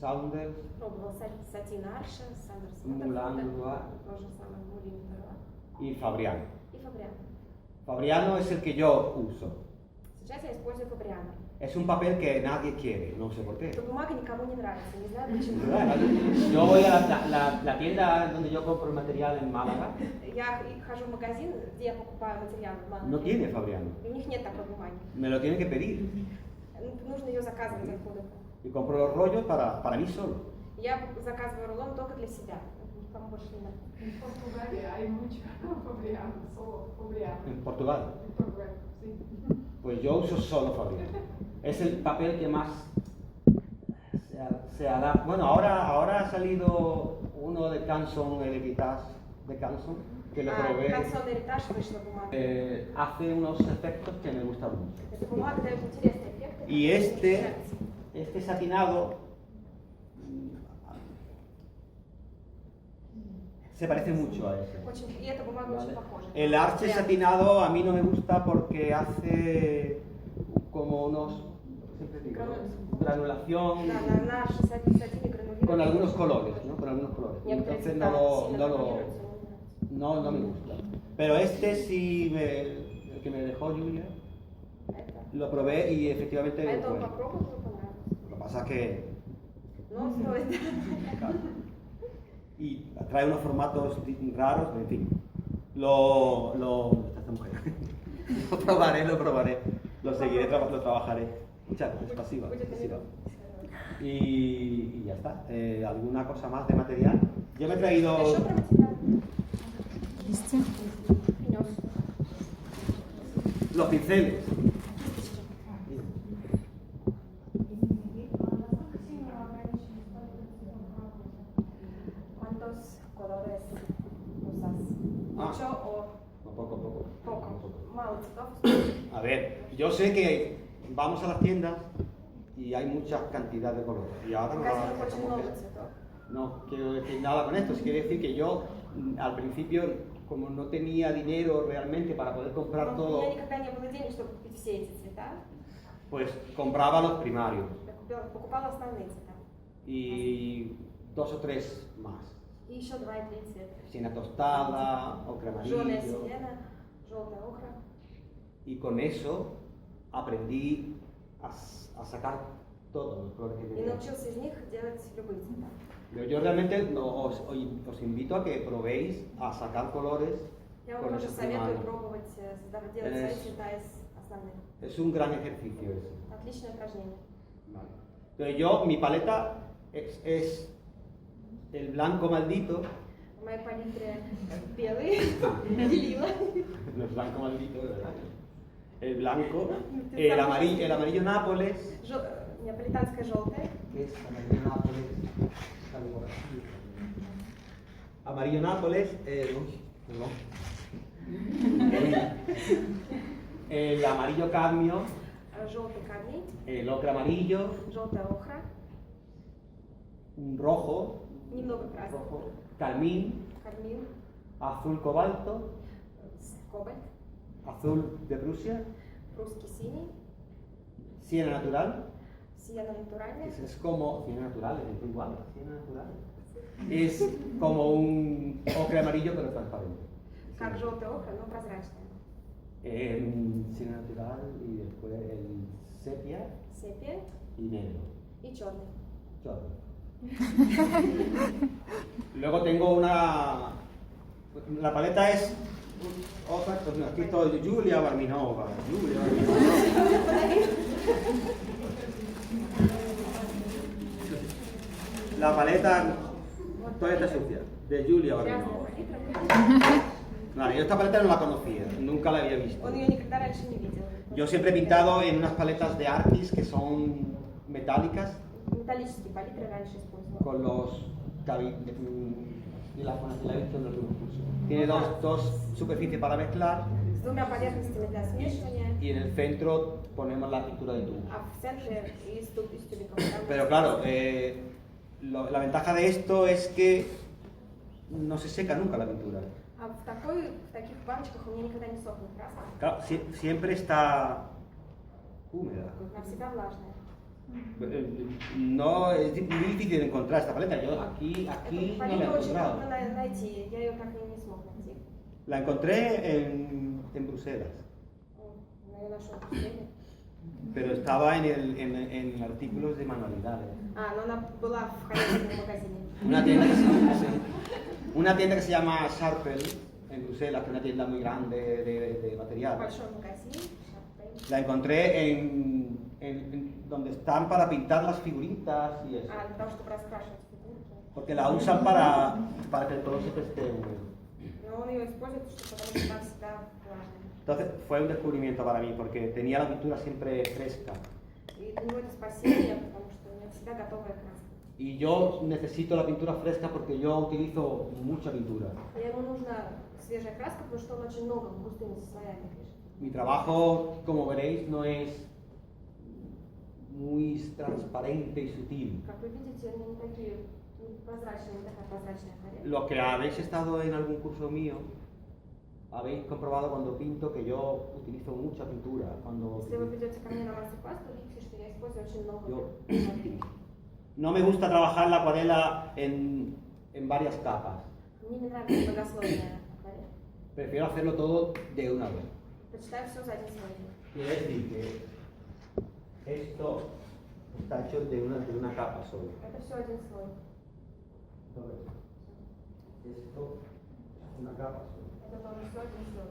Saunders, Пробовал сатин Арша, Сандерс Moulin Ватерфорда, du Loire то же самое Мулин du Loire y Fabriano. и Фабриано. Fabriano es el que yo uso. Сейчас я использую Фабриано. Es un papel que nadie quiere, no sé por qué. Эта бумага никому не нравится, не знаю почему. Yo voy a la tienda donde yo compro el material en Málaga, Я хожу в магазин, где я покупаю материалы в Малаге. no tiene Fabriano. И у них нет такой бумаги. Me lo tienen que pedir. Нужно ее заказывать откуда-то. Y compro los rollos para mí solo. Я заказываю рулон только для себя. Никому больше не надо. En Portugal hay mucho Fabriano, solo Fabriano. En Portugal. En Portugal, sí. Pues yo uso solo Fabriano. Es el papel que más se adapta. Bueno, ahora ha salido uno de Canson, el Heritage de Canson, que lo probé. Canson Heritage вышла бумага. Hace unos efectos que me gustan mucho. Эта бумага дает интересный эффект. Y este satinado se parece mucho a ese. Очень, и эта бумага Vale. очень похожа. El arche Прям. satinado a mí no me gusta porque hace como unos, siempre digo, granulación Да, на наш сатин гранулируется. con algunos colores, ¿no? Con algunos colores. Некоторые Entonces цвета сильно no гранулируются, мне нравится. me gusta. Pero este sí, el que me dejó Julia, lo probé y efectivamente, А это он bueno, попробовал, ему понравилось. lo que pasa es que Но стоит. claro. y trae unos formatos raros, en fin. Lo probaré, lo seguiré, lo trabajaré. Muchas gracias, pasiva. Y ya está. ¿Alguna cosa más de material? Yo me he traído Еще про материал. Листья. Принес. los pinceles. ¿Cuántos colores usas? Ah. ¿Mucho o Poco. poco? Мало цветов. A ver, yo sé que vamos a las tiendas y hay mucha cantidad de colores. Y ahora В no магазинах очень много цветов. No quiero decir nada con esto, sí quiero decir que yo al principio, como no tenía dinero realmente para poder comprar У todo, меня никогда не было денег, чтобы купить все эти цвета. pues compraba los primarios Я покупала основные цвета. y 2 o 3 más. И еще 2-3 цвета. Siena tostada, ocre Желтая amarillo. сирена, желтая охра. Y con eso aprendí a sacar todos los colores que И tenía. научился из них делать любые цвета. Yo realmente os invito a que probéis a sacar colores Я вам con тоже esos советую primarios. пробовать делать свои Es- цвета из основных. Es un gran ejercicio ese. Отличное упражнение. Vale. Entonces mi paleta es el blanco maldito, В моей палитре белый и лила. no es blanco maldito, de verdad. El blanco, el amarillo Nápoles, Неаполитанская желтая. que es amarillo Nápoles, sale por aquí. Amarillo Nápoles, perdón. El amarillo cadmio, Желтый кадмий, el ocre amarillo, желтая охра, un rojo, немного красного, carmín, кармин, azul cobalto, кобальт, azul de Prusia, прусский синий, siena natural, сиена натуральная, es como siena natural, es igual, siena natural. Es como un ocre amarillo pero transparente. как желтая охра, но прозрачная. Siena natural y después el sepia Сепия y negro. и черный. Chorro. Luego tengo la paleta es otra, pues no, aquí está Julia Barminova. La paleta todavía está sucia, de Julia Грязная Barminova. палитра. Vale, yo esta paleta no la conocía, nunca la había visto. Он ее никогда раньше не видел. Yo siempre he pintado en unas paletas de Artis que son metálicas, Металлические палитры раньше использовал. con los y la he visto en los cursos. Tiene dos superficies para mezclar С двумя поверхностями для смешивания, y en el centro ponemos la pintura de tubo. а в центре из тюбиков. Pero claro, la ventaja de esto es que no se seca nunca la pintura. А в таких баночках у меня никогда не сохнет краска. Claro, siempre está húmeda. Она всегда влажная. No es muy difícil de encontrar esta paleta. Yo aquí Эту no la he палитру очень encontrado. трудно найти, я ее так и не смог найти. La encontré en Bruselas, Но я нашел в Брюсселе. pero estaba en artículos de manualidades. Но она была в хозяйственном магазине. Una tienda que se llama Sharpel en Bruselas, que es una tienda muy grande de В material. большом магазине. Шарпей. La encontré en donde están para pintar las figuritas y eso. Для того, чтобы раскрашивать фигурки. Porque la usan para que todo siempre esté húmedo. Но он ее использует, потому что там всегда влажно. Entonces fue un descubrimiento para mí, porque tenía la pintura siempre fresca. И для него это спасение, потому что у меня всегда готовая краска. Y yo necesito la pintura fresca porque yo utilizo mucha pintura. И ему нужна свежая краска, потому что он очень много густыми слоями пишет. Mi trabajo, como veréis, no es muy transparente y sutil. Как вы видите, они не такие прозрачные, не такая прозрачная акварель. Los que habéis estado en algún curso mío, habéis comprobado cuando pinto que yo utilizo mucha pintura. Если вы придете ко мне на мастер-класс, то увидите, что я использую очень много Yo- акварели. No me gusta trabajar la acuarela en varias capas. Мне не нравится многослойная акварель. Prefiero hacerlo todo de una vez. Предпочитаю все за один слой. Quiere decir que esto está hecho de una capa solo. Это все один слой. esto es una capa solo. Это тоже слой плюс слой.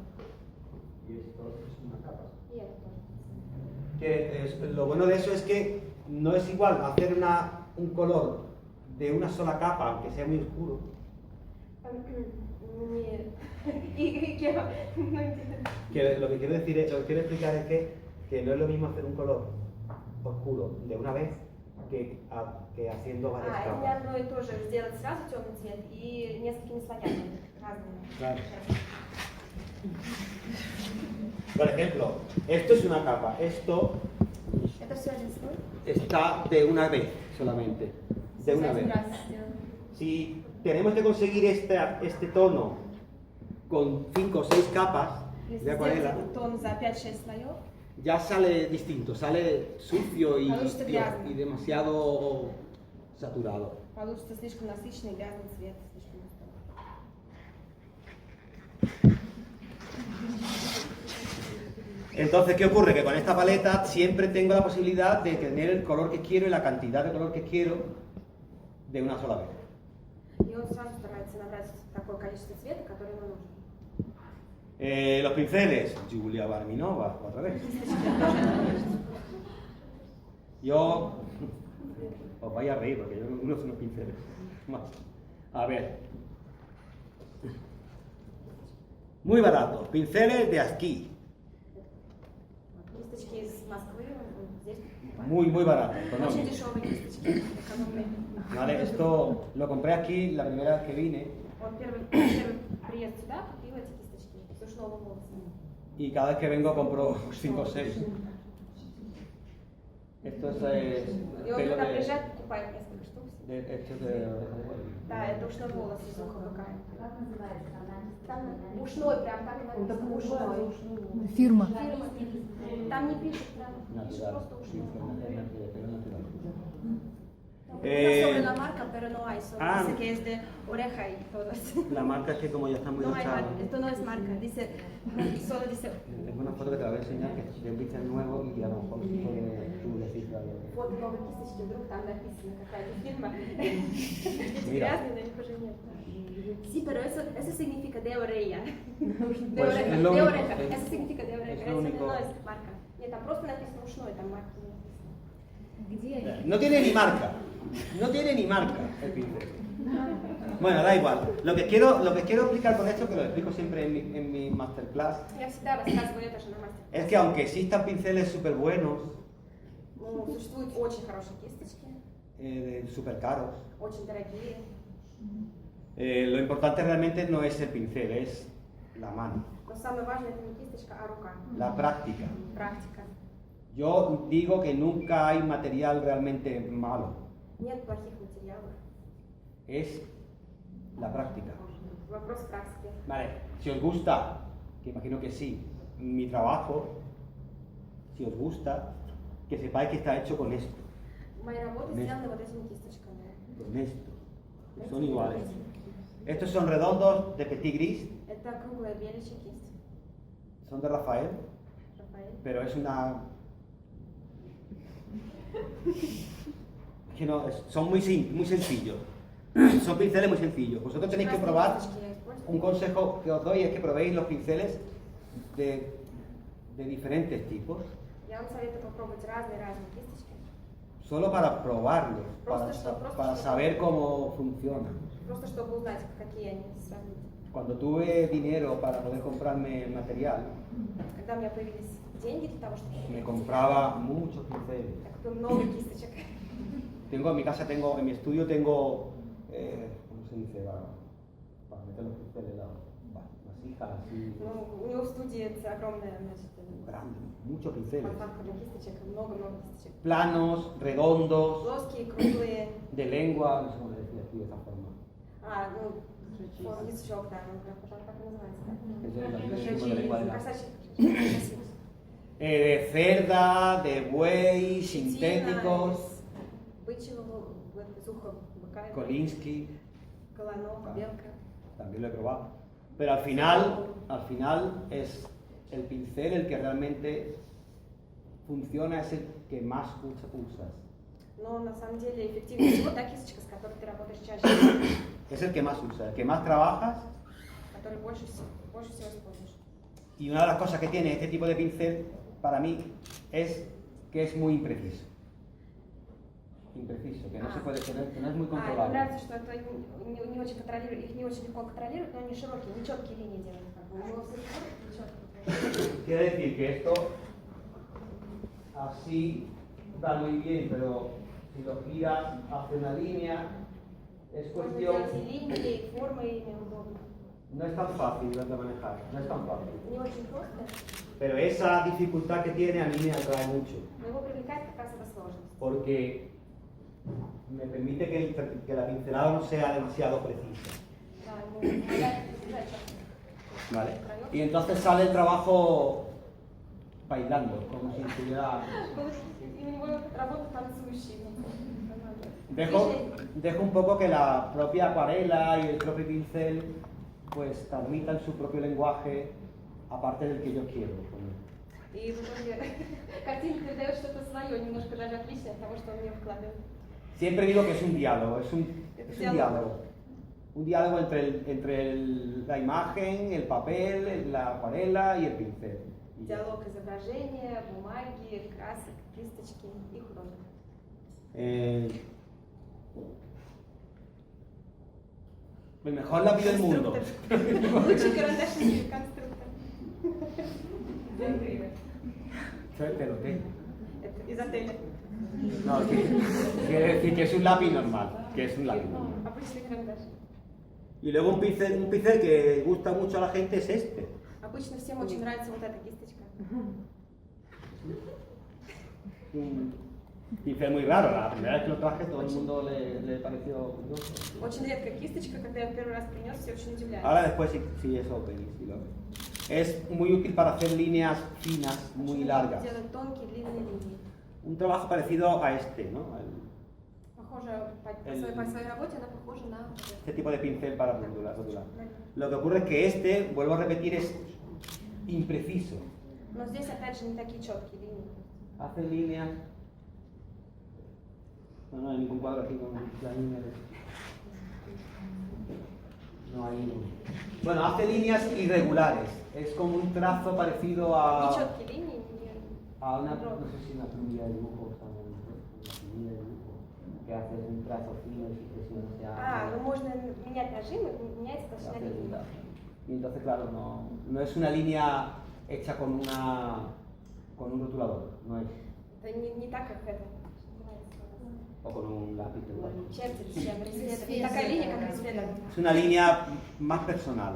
Y esto es una capa solo. И это тоже. Lo bueno de eso es que no es igual hacer un color de una sola capa, aunque sea muy oscuro, Не... И que... No entiendo. que lo que quiero decir es, lo que quiero explicar es que no es lo mismo hacer un color oscuro de una vez que haciendo varias Это не capas. одно и то же сделать сразу темный цвет и несколькими слоями разными. Claro. Por ejemplo, esto es una capa, esto Это все один слой? está de una vez solamente, de una vez. Si tenemos que conseguir este tono con 5 o 6 capas Если de acuarela, сделать тон за 5-6 слоев, ya sale distinto, sale sucio Получится грязно. y demasiado saturado. получится слишком насыщенный грязный цвет. Слишком густой. Entonces, ¿qué ocurre? Que con esta paleta siempre tengo la posibilidad de tener el color que quiero y la cantidad de color que quiero de una sola vez. И он сразу старается набрать такое количество цвета, которое ему нужно. Los pinceles, Julia Barminova, otra vez. Yo os vais a reír porque yo no uso unos pinceles. Más. A ver. Muy barato, pinceles de aquí. Кисточки из Москвы, здесь Muy barato. очень económico. дешевые кисточки, экономные. Vale, esto lo compré aquí la primera vez que vine Он первый приезд сюда купил эти кисточки сушного волоса. y cada vez que vengo compro 5 o 6. Esto es И он pelo когда de, приезжает, покупает несколько штук. esto es de Да, это ушной волос из уха быка. Как называется она? Там ушной, прям так и написано, ушной. Фирма. Там не пишут, прям пишут natural. просто ушной. Pelo natural. Sobre la marca, pero no hay, solo ah. dice que es de oreja y todo eso. La marca es que como ya está muy No hay usada, marca, esto no es marca, dice, solo dice es una foto que te la voy a enseñar que es de un pincel nuevo y a lo mejor puede tú decirle algo. вот новые кисточки, вдруг там написано какая-то фирма. Mira. Грязные, но их уже нет. Sí, pero eso significa de orella. De Pues oreja, es lo de único, oreja. es- Eso significa de oreja. es lo Eso único. no es marca. Нет, там просто написано ушной, там марка не написано. Где они? No tiene ni marca, no tiene ni marca el pincel. Bueno, da igual. Lo que quiero explicar con esto, que lo explico siempre en mi masterclass, Я всегда рассказываю это же на мастер. es que aunque existan pinceles súper buenos, Ну, существуют очень хорошие кисточки, súper caros, очень дорогие. lo importante realmente no es el pincel, es la mano, Но самое важное это не кисточка, а рука. la práctica. Практика. Yo digo que nunca hay material realmente malo, Нет плохих материалов. es la práctica. Вопрос практики. Vale, si os gusta, que imagino que sí, mi trabajo, si os gusta, que sepáis que está hecho con esto, Мои работы сделаны вот этими кисточками. con esto, que son iguales. Estos son redondos de Petit Gris, Это круглая беличья кисть. son de Rafael, Рафаэль. pero es una... que no, son muy sencillos, son pinceles muy sencillos. Vosotros tenéis que Разные probar, кисточки я использую. un consejo que os doy es que probéis los pinceles de diferentes tipos, Я вам советую попробовать разные кисточки. solo para probarlos, Просто para saber cómo funcionan. Просто чтобы узнать, какие они сравнить. Cuando tuve dinero para poder comprarme material, Когда у меня появились деньги для того, чтобы me compraba muchos pinceles. я купила много кисточек. Tengo en mi casa, en mi estudio tengo, ¿cómo se dice? Para meter los pinceles, vasijas así, Ну, у него в студии это огромная, значит, grandes, muchos pinceles. подставка для кисточек, много кисточек. Planos, redondos, Плоские, круглые. de lengua, no sé cómo se decía aquí de esa forma. А, ну, язычок, да, ну, прям, пожалуй, так и называется, да? Es de la lengua de la... Кошачий. Красиво. De cerda, de buey, Щетина sintéticos, из бычьего, из уха быка, Kolinsky, колонок, белка. también lo he probado. Pero al final es el pincel el que realmente funciona, es el que más usas. Но на самом деле эффективнее всего та кисточка, с которой ты работаешь чаще, Es el que más usas, el que más trabajas. которой больше всего используешь. Y una de las cosas que tiene este tipo de pincel, para mí, es que es muy impreciso. Impreciso, que no se puede tener, que no es muy Мне controlable. нравится, что это не очень контролирует, их не очень легко контролировать, но они широкие, нечеткие линии делают. Как бы. У него все нечеткие. Quiere decir que esto así va muy bien, pero si lo giras hacia una línea, es Можно cuestión, делать и линии, и формы, ими удобно. no es tan fácil de manejar, no es tan fácil. Не очень просто, Pero esa dificultad que tiene a mí me atrae mucho, но его привлекает как раз эта сложность. porque me permite que la pincelada no sea demasiado precisa. Да, ему помогает избежать четких ¿Vale? краев. Y entonces sale el trabajo bailando, como si estuviera... И у него работа танцующая. Dejo un poco que la propia acuarela y el propio pincel pues transmitan su propio lenguaje aparte del que yo quiero poner. И в итоге картинка передает что-то свое, немножко даже отличное от того, что он в нее вкладывает. Siempre digo que es un diálogo, es un diálogo. Un diálogo entre la imagen, el papel, la acuarela y el pincel. Y ya. Диалог изображения, бумаги, красок, кисточки и художник. El mejor lápiz del mundo. Лучший карандашный конструктор. Te lo tengo. Это из отеля. No, quiere decir que es un lápiz normal, que es un lápiz normal. Обычный карандаш. Y luego un pincel que gusta mucho a la gente es este. Обычно всем очень нравится вот эта кисточка. Un pincel muy raro, la primera vez que lo traje todo el mundo le pareció curioso. Очень редкая кисточка, когда я первый раз принес, все очень удивляются. Ahora después sí eso veis, sí lo veis. Es muy útil para hacer líneas finas, muy largas. Делать тонкие, длинные линии. Un trabajo parecido a este, ¿no? Похоже, по своей работе она похожа на... Este tipo de pincel para rotular. Lo que ocurre es que este, vuelvo a repetir, es impreciso. Но здесь опять же не такие четкие линии. Hace líneas. No hay ningún cuadro aquí con la línea de... No hay ningún. Bueno, hace líneas irregulares. Es como un trazo parecido Не четкие линии, a una, no sé si una plumilla de dibujo, o sea, una plumilla de dibujo, que hace un trazo fino y que si no sea... ну можно менять нажимы, меняется толщина hace линии. un trazo. Y entonces, claro, no es una línea hecha con un rotulador, no es, Это не так, как это. o con un lápiz de guapo. Чертит, не такая линия, как Рисфедер. Es una línea más personal.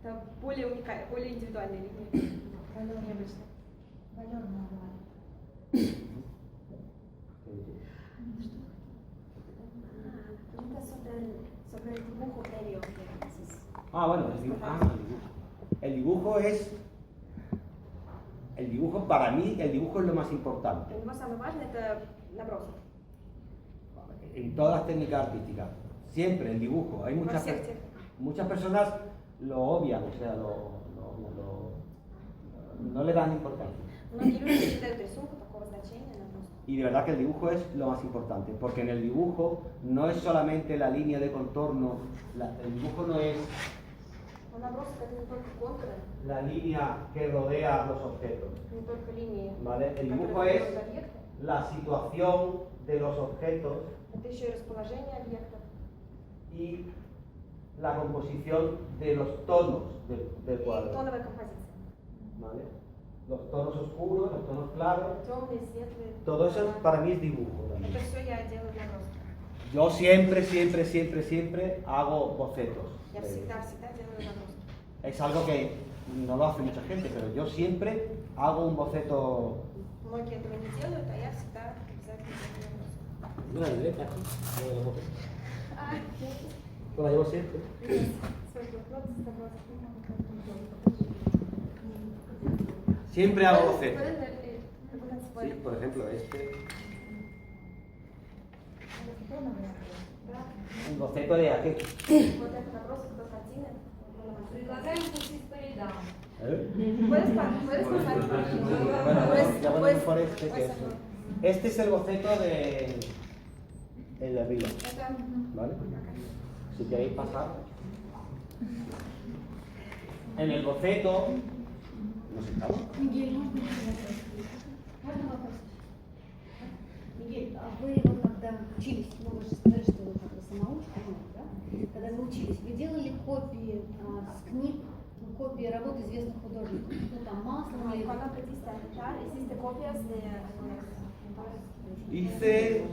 Это более уникальная, более индивидуальная линия. Необычная. Pregunta sobre el dibujo previo que haces. Ah, bueno, el dibujo. El dibujo, para mí, el dibujo es lo más importante. Для него самое важное это набросок. En todas las técnicas artísticas. Siempre el dibujo. Hay muchas personas lo obvian, o sea, no le dan importancia. Многие люди не придают рисунку такого значения наброску. Y de verdad que el dibujo es lo más importante, porque en el dibujo no es solamente la línea de contorno, el dibujo no es Но набросок это не только контуры, la línea que rodea los objetos, не только линии, ¿vale? El dibujo которые es формируют объекты. la situación de los objetos Это еще и расположение объектов y la composición de los tonos del и cuadro, тоновая композиция. ¿vale? Los tonos oscuros, los tonos claros, Темные, светлые. todo eso para mí es dibujo también. Это все я делаю в наброске. Yo siempre hago bocetos. Я всегда делаю наброски. Es algo que no lo hace mucha gente, pero yo siempre hago un boceto. Многие этого не делают, а я всегда обязательно делаю наброски. Una libreta, yo lo boceto. А, La llevo siempre. свой блокнот с набросками. Siempre hago bocetos. Pueden Sí, por ejemplo, este. Un boceto de aquí. Вот это набросок до картины. Предлагаем пустить по рядам. Puedes pasar Bueno, ya podemos por este. Este es el boceto el de arriba, Это... ¿vale? Si queréis pasar. En el boceto, no sé, ¿estaba? Мигель, можно вопрос? Мигель, а вы вот когда учились, ну вы же сказали, что вы как бы самоучка, да? Когда вы учились, вы делали копии с книг, копии работ известных художников? Ну там Маслом или... Cuando aprendiste a pintar, hiciste copias de pintores. Hice,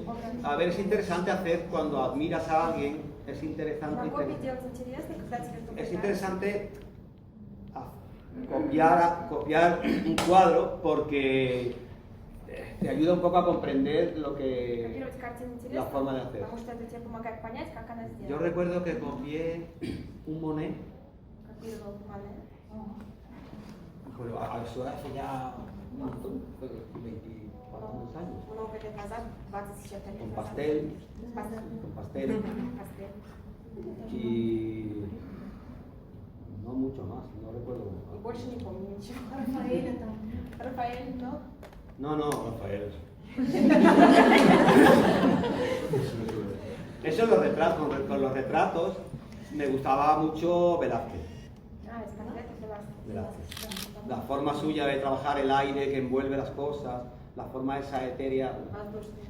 a ver, es interesante hacer cuando admiras a alguien, es На interesante, копии делать интересно, когда тебе кто-то es нравится. interesante copiar un cuadro porque te ayuda un poco a comprender lo que Копировать картину la интересно, forma de hacer. потому что это тебе помогает понять, как она сделана. Yo recuerdo que copié un Monet, Копировал Мане. pero a eso hace ya un montón, fue 24 años, Много лет назад, 20 с чем-то лет con назад. pastel, Пастель. con pastel Пастель. y no mucho más, no recuerdo. И больше не помню ничего. Рафаэля там. Рафаэль, но... No, Rafael. Eso los retratos, con los retratos me gustaba mucho Velázquez. А, из портретов Velázquez. La forma suya de trabajar el aire que envuelve las cosas, la forma esa etérea. Воздушный.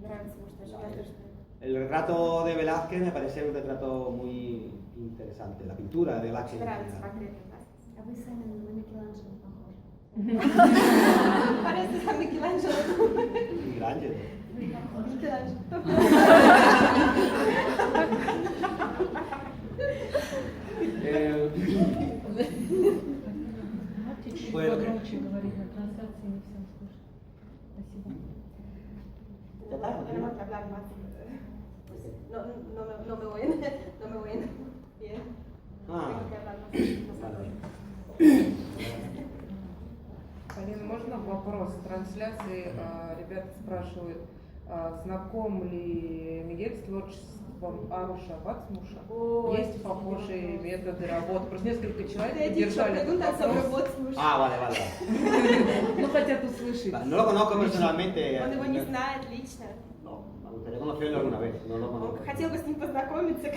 Нравится, может, даже воздушный. El retrato de Velázquez me parece un retrato muy interesante, la pintura de Velázquez. Нравится портрет. А вы сами на Микеланджело похожи. Parece a Michelangelo. Michelangelo. Bueno, Громче говори, на трансляции не всем слышно. Спасибо. ya está, ¿no? Tenemos que hablar más. No me oyen. No me oyen. Bien. Ah, Tengo que hablar más. vale. Полина, можно вопрос? В трансляции ребята спрашивают, знаком ли Мигель с творчеством Аруша Вацмуша? Ой, Есть похожие методы работы? Просто несколько человек Te he dicho, поддержали этот pregunta sobre вопрос. Вацмуш. Ah, vale. Ну, хотят услышать. No lo conozco personalmente. Он его не знает лично. No, me gustaría conocerlo alguna vez, no lo Он conozco. хотел бы с ним познакомиться.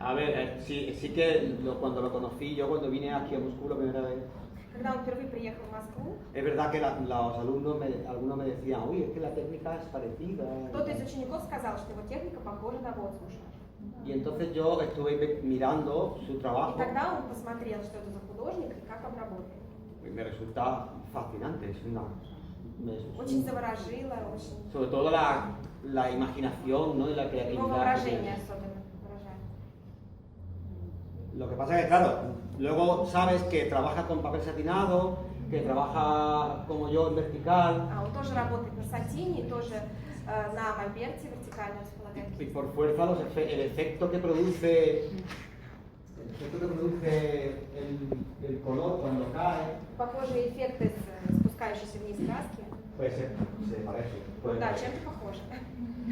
A ver, sí que cuando lo conocí, yo cuando vine aquí a Moscú la primera vez, Когда он впервые приехал в Москву, es verdad que los alumnos, algunos me decían, uy, es que la técnica es parecida. кто-то из учеников сказал, что его техника похожа на Вацмуша. Y entonces yo estuve mirando su И trabajo тогда он посмотрел, что это за художник и как он работает. y me resulta fascinante, es una... Очень заворожило, очень... Sobre todo la imaginación, ¿no? Y la Его creatividad. que воображение tiene. особенно выражает. Lo que pasa es que, claro, luego sabes que trabaja con papel satinado, que trabaja como yo en vertical, Он тоже работает на сатине, тоже на мольберте вертикально располагает. y por fuerza el efecto que produce el color cuando cae, Похожие эффекты с спускающейся вниз краски. pues se parece. Pues, Да, чем-то похоже.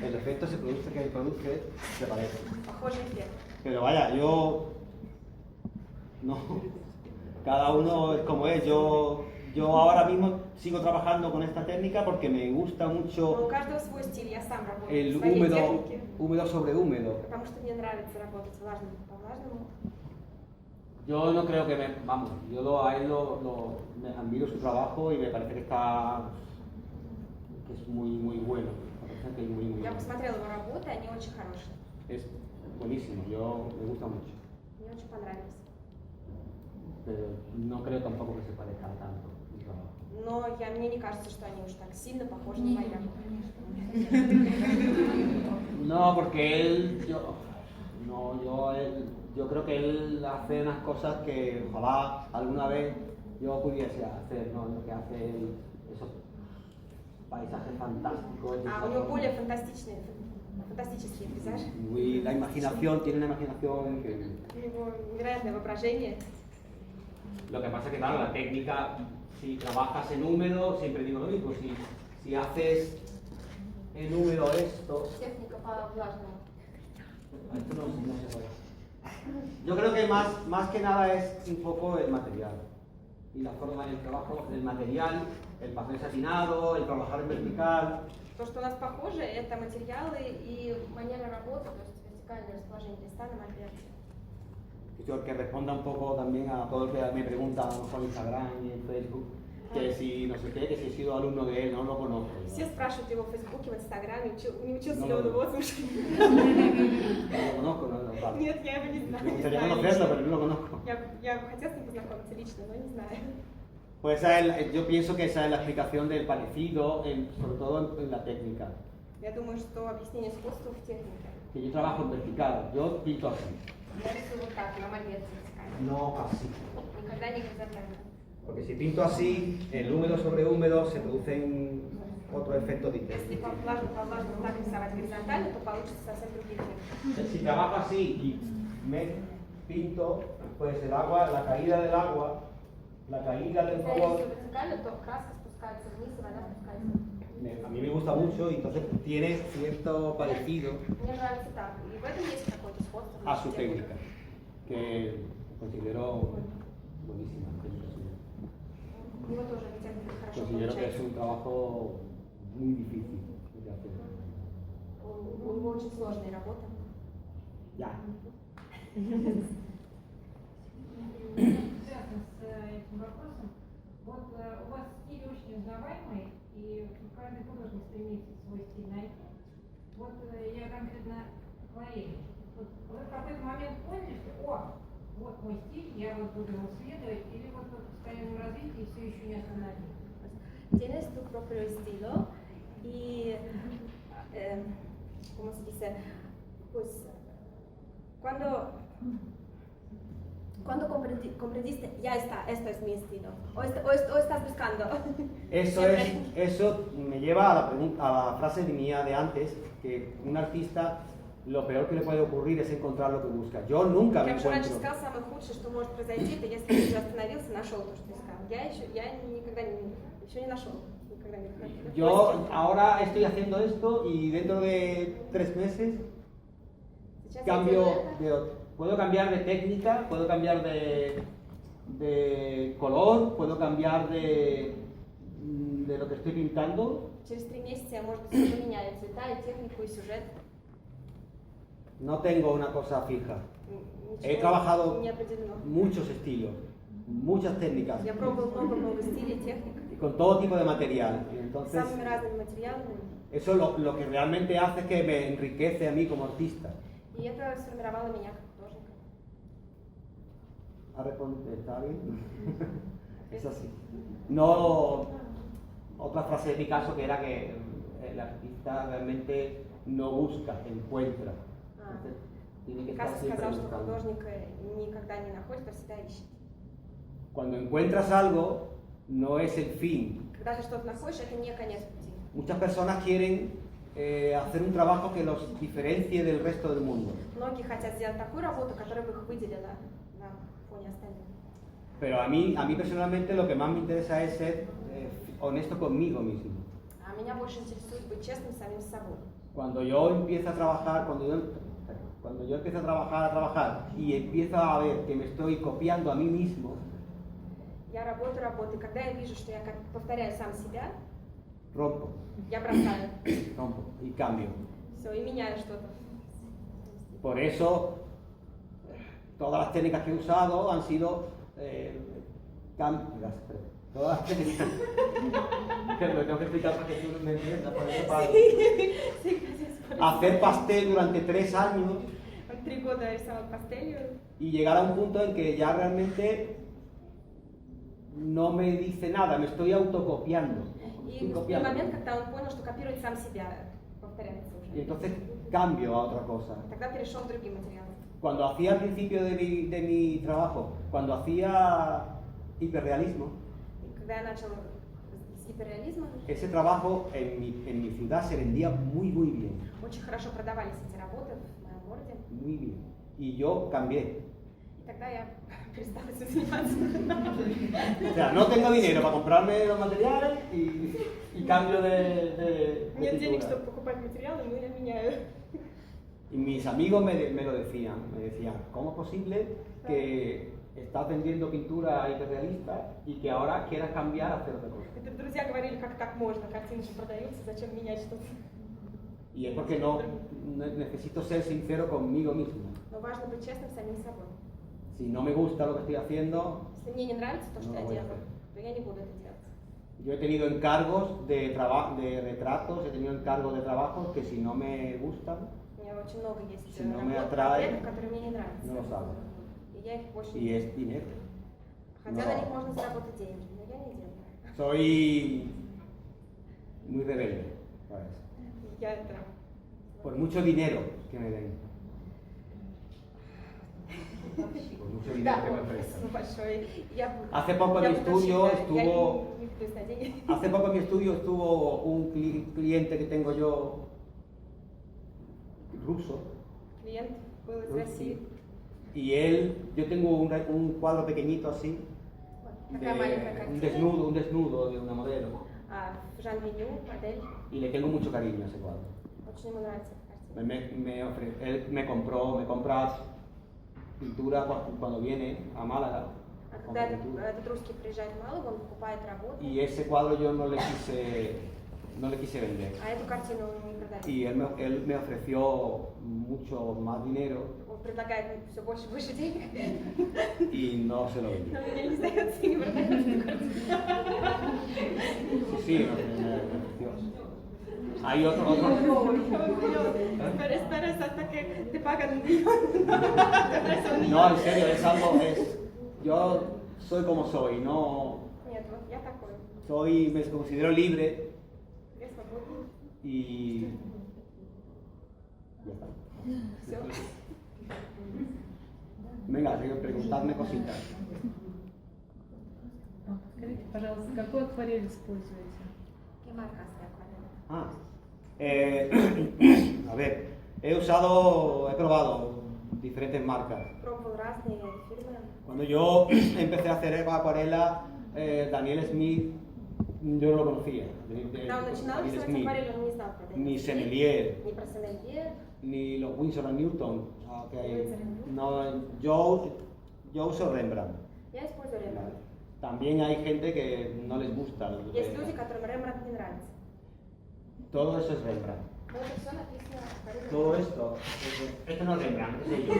el efecto que produce se parece. Похожий эффект. Pero vaya, yo no, cada uno es como es. Yo ahora mismo sigo trabajando con esta técnica porque me gusta Но у mucho каждого свой стиль. Я сам работаю el в своей húmedo, технике, húmedo sobre húmedo. потому что мне нравится работать влажным по влажному. Yo no creo que vamos, a él me admiro su trabajo y me parece que es muy bueno. Me parece que es muy Я bueno. посмотрела его работы, они очень хорошие. Es buenísimo, me gusta mucho. Мне очень понравились. Pero no creo tampoco que se parezca tanto mi trabajo. Но мне не кажется, что они уж так сильно похожи на мои работы. No, porque yo creo que él hace unas cosas que ojalá alguna vez yo pudiese hacer, ¿no? Lo que hace él, esos paisajes fantásticos. А у него более фантастичные пейзажи. La imaginación, tiene una imaginación increíble. У него невероятное воображение. Lo que pasa es que, claro, la técnica, si trabajas en húmedo, siempre digo lo mismo, si haces en húmedo esto Техника по влажному. no se puede. Yo creo que más que nada es un poco el material. y la forma del trabajo, del material, el papel satinado, el trabajar en vertical. То, что у нас похоже, это материалы и манера работы, то есть вертикальное расположение листа на мольберте. Que responda un poco también a todo el que me pregunta a lo mejor en Instagram y en Facebook, que si no sé qué, que si he sido alumno de él, no lo conozco. Все спрашивают его в Фейсбуке, в Инстаграме, не учился No, ли он no. его, слушай. No lo conozco, no, claro. Нет, я его не знаю. Me не gustaría знаю conocerlo, лично. pero no lo conozco. Я бы хотела с ним познакомиться лично, но не знаю. Pues yo pienso que esa es la explicación del parecido, sobre todo en la técnica. Я думаю, что объяснение искусства в технике. Que yo trabajo en vertical, yo pinto así, Я рисую вот так, на мольберте вертикально. no así. Никогда не горизонтально. Porque si pinto así, el húmedo sobre húmedo se producen otros efectos Если distintos. по влажному так рисовать горизонтально, то получится совсем другие эффекты. Si trabajo así y me pinto, pues el agua, la caída del agua, la caída del Если я color, рисую вертикально, то краска спускается вниз, и вода спускается. a mí me gusta mucho y entonces tiene cierto parecido Мне нравится так. И в этом есть какое-то сходство. a su técnica, que considero buenísima. У него тоже техника хорошо Considero que es получается. un trabajo muy difícil de hacer. У него очень сложная работа. Ya. Связано с этим вопросом. Вот у вас стиль очень узнаваемый, и каждый художник стремится свой стиль найти. Вот я конкретно акварель. Вот вы в какой-то момент поняли, что вот мой стиль, я вот буду его следовать, или вот в постоянном развитии все еще не остановились? Tienes tu propio estilo y, ¿cómo se dice? Pues, cuando comprendiste, ya está, esto es mi estilo, o estás buscando. Eso me lleva a la frase mía de antes, que un artista lo peor que le puede ocurrir es encontrar lo que busca. Yo nunca me Я уже раньше encuentro. сказала, самое худшее, что может произойти, это если ты уже остановился, нашел то, что искал. Я никогда еще не нашел. Никогда не находила. Yo ahora estoy haciendo esto y dentro de 3 meses Сейчас я cambio делаю это. puedo cambiar de técnica, puedo cambiar de color, puedo cambiar de lo que estoy pintando. Через 3 месяца я, может быть, все поменяю цвета, и технику, и сюжет. No tengo una cosa fija. He Ничего trabajado не определено. muchos estilos, muchas técnicas, Я пробовала много стилей, техник, y con todo tipo de material. Y entonces, самыми разными материалами. eso lo que realmente hace es que me enriquece a mí como artista. И это сформировало меня как художника. ¿Ha respondido? ¿Está bien? Es así. No, otra frase de mi caso que era que el artista realmente no busca, encuentra. Entonces, tiene que estar Пикассо siempre сказал, что buscando. художник никогда не находит, а всегда ищет. Cuando encuentras algo, no es el fin. Когда ты что-то находишь, это не конец пути. Muchas personas quieren hacer un trabajo que los diferencie del resto del mundo. Многие хотят сделать такую работу, которая бы их выделила на фоне остальных. Pero a mí personalmente lo que más me interesa es ser honesto conmigo mismo. А меня больше интересует быть честным с самим собой. Cuando yo empiezo a trabajar, cuando yo empiezo a trabajar y empiezo a ver que me estoy copiando a mí mismo, Я работаю, и когда я вижу, что я как повторяю сам себя, rompo я бросаю y cambio. все и меняю что-то. Por eso, todas las técnicas que he usado han sido todas las técnicas. Que lo tengo que explicar para que tú me entiendas. Por eso Sí, gracias por eso. hacer pastel durante 3 años Он 3 года рисовал пастелью, y llegar a un punto en que ya realmente no me dice nada, me estoy autocopiando. и Estoy наступил copiando. момент, когда он понял, что копирует сам себя, повторяется Y уже. entonces cambio a otra cosa. Тогда перешел в другие материалы. Cuando hacía al principio de mi trabajo, cuando hacía hiperrealismo, И когда я начал с гиперреализмом, ese trabajo en mi ciudad se vendía muy bien, очень хорошо продавались эти работы в моем городе. muy bien. Y yo cambié. И тогда я перестала этим заниматься. O sea, no tengo dinero para comprarme los materiales y cambio de Нет денег, pintura. чтобы покупать материалы, но я меняю. Y mis amigos me lo decían, ¿cómo es posible que estás vendiendo pintura hiperrealista y que ahora quieras cambiar a hacer otra cosa. Друзья говорили, как так можно, картины же продаются, зачем менять что-то. Y es porque no necesito ser sincero conmigo mismo. Но важно быть честным с самим собой. Si no me gusta lo que estoy haciendo, Если мне не нравится то, что No я lo voy a делаю, hacer. то я не буду это делать. yo he tenido encargos de retratos, he tenido encargos de trabajos que si no me gustan, У меня очень много есть Si no me работ, atrae, проектов, которые мне не нравятся. no los hago. И я их больше Y не es dinero. Хотя no на lo них hago. можно заработать деньги, но я не делаю. Soy muy rebelde, ¿sabes? Я это... Por mucho dinero que me den. Por mucho dinero que me ofrezcan. Спасибо большое. Я, Hace poco en я mi буду estudio считать, estuvo- Я не ведусь на деньги. Hace poco en mi estudio estuvo un cliente que tengo yo, ruso, Клиент был из России. y él, yo tengo un cuadro pequeñito así, Такая маленькая un картина. desnudo de una modelo, В Жан Меню, модель. y le tengo mucho cariño a ese cuadro. Очень ему нравится эта картина. Él me compra pintura cuando viene a Málaga. А compra когда pintura. этот русский приезжает в Малагу, он покупает работу, Y ese cuadro yo no le quise vender. а эту картину он не продает. Y él me ofreció mucho más dinero Он предлагает мне все больше и больше денег, y no se lo vendí. но мне не сдается и не продает эту картину. Sí, me ofreció. Hay otro. Espera, hasta que te pagan. No, en serio, es algo. Yo soy como soy, no. Нет, вот я такой. Me considero libre Я свободный. y. Ya está. Все. Venga, preguntadme cositas. Скажите, пожалуйста, какой акварель используете? ¿Qué marcas de acuarela? Ah, a ver, he probado diferentes marcas. Пробовал разные фирмы. Cuando yo empecé a hacer acuarela, Daniel Smith, yo no lo conocía. Когда он начинал Daniel рисовать Smith, акварель, он не знал про ni Daniel Smith, Sennelier, ни про Sennelier. ni los Winsor and Newton. Winsor and Newton. No, yo uso Rembrandt. Я использую Рембрандт. También hay gente que no les gusta. Есть люди, которым Рембрандт не нравится. Todo eso es Rembrandt. Но это все написано акварелью. Todo esto no es Rembrandt, es ello.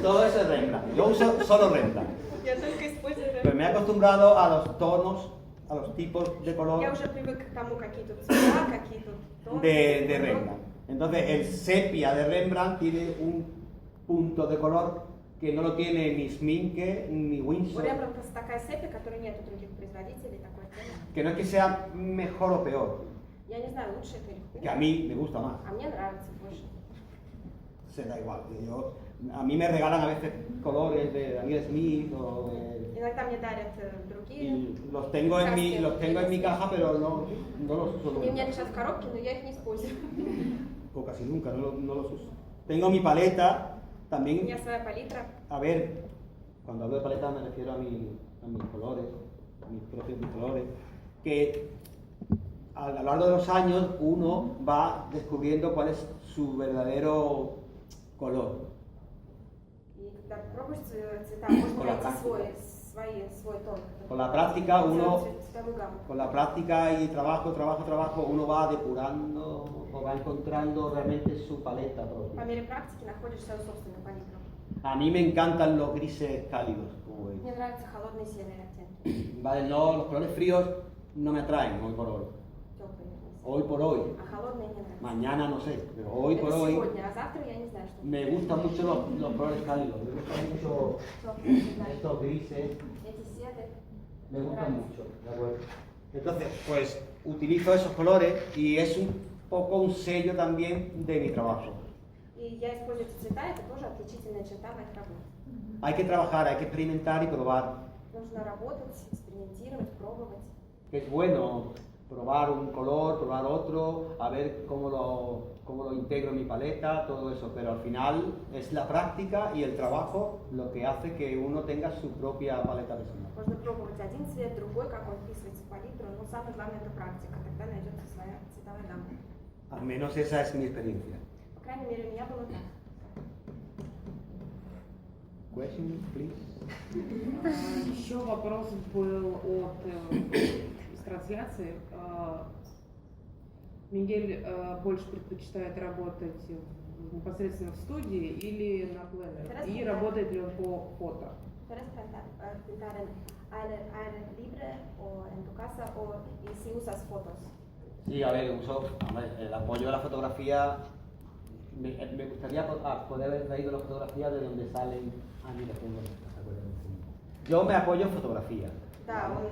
Todo eso es Rembrandt. Yo uso solo Rembrandt. Я только использую Pero Рембрандт. me he acostumbrado a los tonos, a los tipos de color Я уже привык к тому, какие тут цвета, какие тут тоны. de Rembrandt. Entonces, el sepia de Rembrandt tiene un punto de color que no lo tiene ni Schmincke ni У Winsor. Рембрандта такая сепия, которой нет у других производителей, такой оттенок. Que no es que sea mejor o peor, Я не знаю, лучше это или que a хуже. mí me gusta más. А мне нравится больше. Se da igual. A mí me regalan a veces colores de Daniel Smith Иногда мне дарят другие. y los tengo en mi caja, pero no los uso Они у меня nunca. лежат в коробке, но я их не использую. O casi nunca, no los uso. Tengo mi paleta, У también, меня своя палитра. a ver, cuando hablo de paleta me refiero a mis colores, a mis propios colores, que a lo largo de los años uno va descubriendo cuál es su verdadero color. И когда пробуешь цвета, можно Con la найти práctica. свой тон. Con la práctica uno, Цветовую гамму. con la práctica y trabajo, uno va depurando o va encontrando realmente su paleta По propia. мере практики находишь свою собственную палитру. A mí me encantan los grises cálidos, como veis. Мне нравятся холодные серые оттенки, Vale, no, los colores fríos no me atraen hoy por hoy. теплые. Hoy por hoy. А холодные не нравятся. Mañana no sé, pero hoy por Это hoy сегодня, а завтра я не знаю, что. me gustan mucho los colores cálidos. Me gustan mucho Теплые цвета. estos grises, Эти седы. me gustan mucho. ¿De acuerdo? Entonces, pues utilizo esos colores y es un poco un sello también de mi trabajo. И я использую эти цвета, это тоже отличительная черта моих работ. Hay que trabajar, hay que experimentar y probar. Нужно работать, экспериментировать, пробовать. Es bueno probar un color, probar otro, a ver cómo lo integro en mi paleta, todo eso, pero al final es la práctica y el trabajo lo que hace que uno tenga su propia paleta personal. Можно пробовать один цвет, другой, как он вписывается в палитру, но самое главное это практика, тогда найдется своя цветовая гамма. Al menos esa es mi experiencia. По крайней мере, у меня была вот так. Question, please. Еще вопрос был с трансляции. Мигель больше предпочитает работать непосредственно в студии или на пленере? И работает ли он по фото? Pintar en aire libre o en tu casa o y si usas fotos. Sí, a ver, el apoyo de la fotografía. Me gustaría poder haber traído las fotografías de donde salen. Mira, tengo estas. Yo me apoyo en fotografía. Да, он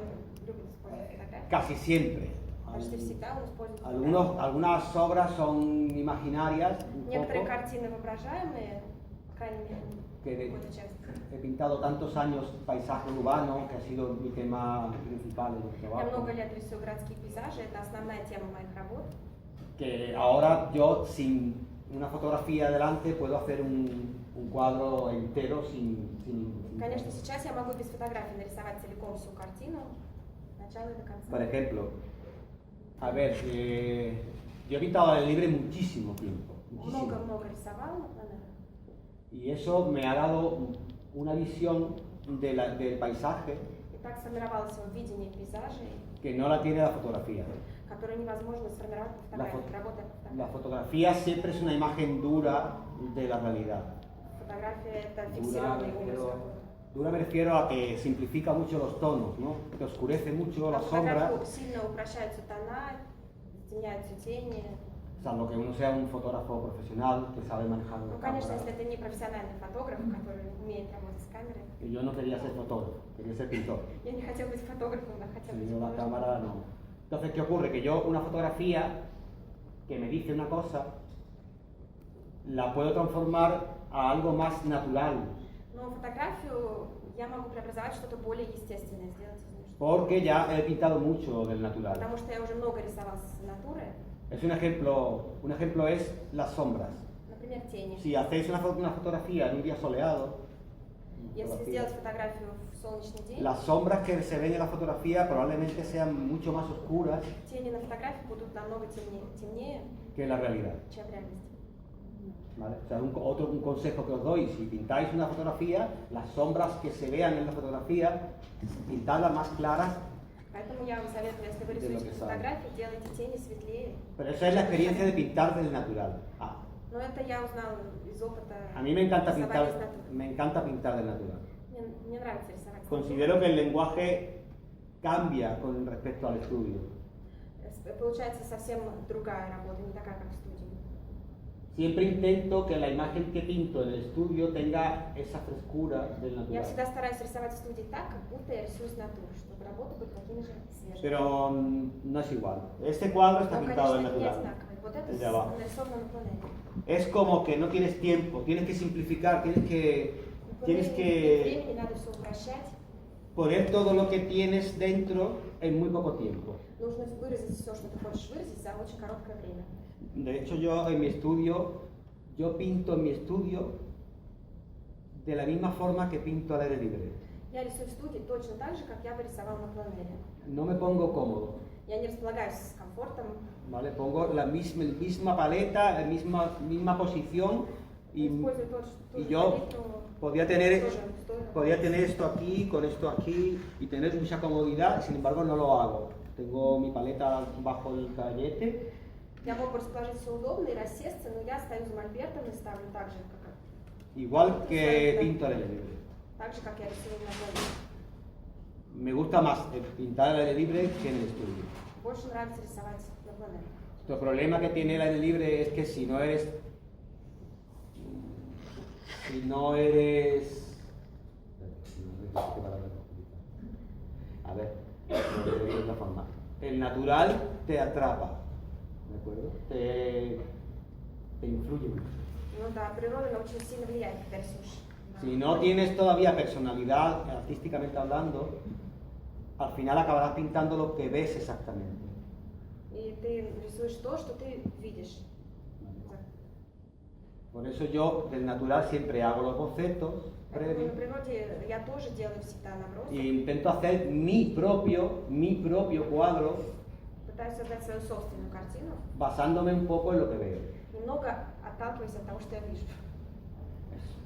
любит использовать фотографии. Casi siempre. Почти всегда он использует фотографии. Algunas obras son imaginarias, un Некоторые poco, картины воображаемые, по крайней мере, que какую-то часть. he pintado tantos años paisaje urbano, que ha sido mi tema principal en el Я trabajo, много лет рисую городские пейзажи, это основная тема моих работ. que ahora yo sin una fotografía delante puedo hacer un cuadro entero sin Конечно, сейчас я могу без фотографий нарисовать целиком всю картину, от начала до конца. Por ejemplo, a ver, yo he pintado al libre muchísimo tiempo, muchísimo. Много-много рисовала на пленерах. Y eso me ha dado una visión del paisaje И так сформировалось видение пейзажей, que no la tiene la fotografía. которое невозможно сформировать по фотографии, работая по La фотографии. fotografía siempre es una imagen dura de la realidad. Фотография это Dura фиксированный me образ. refiero, dura me refiero a que simplifica mucho los tonos, ¿no? Que oscurece mucho На las sombras, фотографию сильно упрощаются тона, затемняются тени. salvo que uno sea un fotógrafo profesional que sabe manejar Ну, una конечно, cámara. если это не профессиональный фотограф, который умеет работать с камерой. Y yo no quería ser fotógrafo, quería ser pintor. Я не хотела быть фотографом, я хотела Si быть yo la художником. cámara no. Entonces, ¿qué ocurre? Que yo una fotografía que me dice una cosa, la puedo transformar a algo más natural, Но фотографию я могу преобразовать в что-то более естественное, сделать из нее что-то. porque ya he pintado mucho del natural. Потому что я уже много рисовала с натуры. Es un ejemplo es las sombras. Например, тени. Si hacéis una fotografía en un día soleado, Если сделать фотографию в солнечный день, las sombras que se ven en la fotografía probablemente sean mucho más oscuras тени на фотографии будут намного темнее, que la realidad. чем в реальности. ¿Vale? O sea, un consejo que os doy, si pintáis una fotografía, las sombras que se vean en la fotografía, pintadlas más claras, Поэтому я вам советую, если вы De lo рисуете que фотографии, делайте тени светлее. pero esa es la experiencia de pintar del natural. Но это я узнала из опыта A mí me encanta рисования pintar, с натуры. me encanta pintar del natural. Мне нравится рисовать. с Considero que el lenguaje cambia con respecto al estudio. натуры. Получается совсем другая работа, не такая, как в студии. Siempre intento que la imagen que pinto en el estudio tenga esa frescura del Я natural. всегда стараюсь рисовать в студии так, как будто я рисую с натуры, чтобы работы были такими же свежими. Pero no es igual. Este cuadro está Но, pintado en конечно, не natural. одинаковые. Вот это El de abajo. нарисовано на пленере. Es como que no tienes tiempo, tienes que simplificar, tienes На que пленере времени надо все упрощать. poner todo lo que tienes dentro en muy poco tiempo. Нужно выразить все, что ты хочешь выразить, за очень короткое время. De hecho, yo en mi estudio, yo pinto en mi estudio de la misma forma que pinto al aire libre. Я рисую в студии точно так же, как я бы рисовала на пленере. No me pongo cómodo, Я не располагаюсь с комфортом, ¿vale? Pongo la misma paleta, la misma posición y использую ту y же yo палитру, podía tener тоже esto aquí, con esto aquí y tener mucha comodidad, sin embargo no lo hago. Tengo mi paleta bajo el caballete. Я могу расположить все удобно и рассесться, но я стою за мольбертом и ставлю так же, Igual que pinto al aire libre. как я рисую на пленере. Me gusta más pintar al aire libre que en el estudio. Больше нравится рисовать на пленере. El problema que tiene el aire libre es que si no eres a ver, lo digo de otra forma. El natural te atrapa, ¿de acuerdo? Te influye mucho. Ну да, природа очень сильно влияет, когда рисуешь. Si no tienes todavía personalidad, artísticamente hablando, al final acabarás pintando lo que ves exactamente. И ты рисуешь то, что ты видишь. Por eso yo del natural siempre hago los bocetos Поэтому на previos природе я тоже делаю всегда наброски. e intento hacer mi propio cuadro Пытаюсь создать свою собственную картину, basándome un poco en lo que veo. немного отталкиваюсь от того, что я вижу. Eso.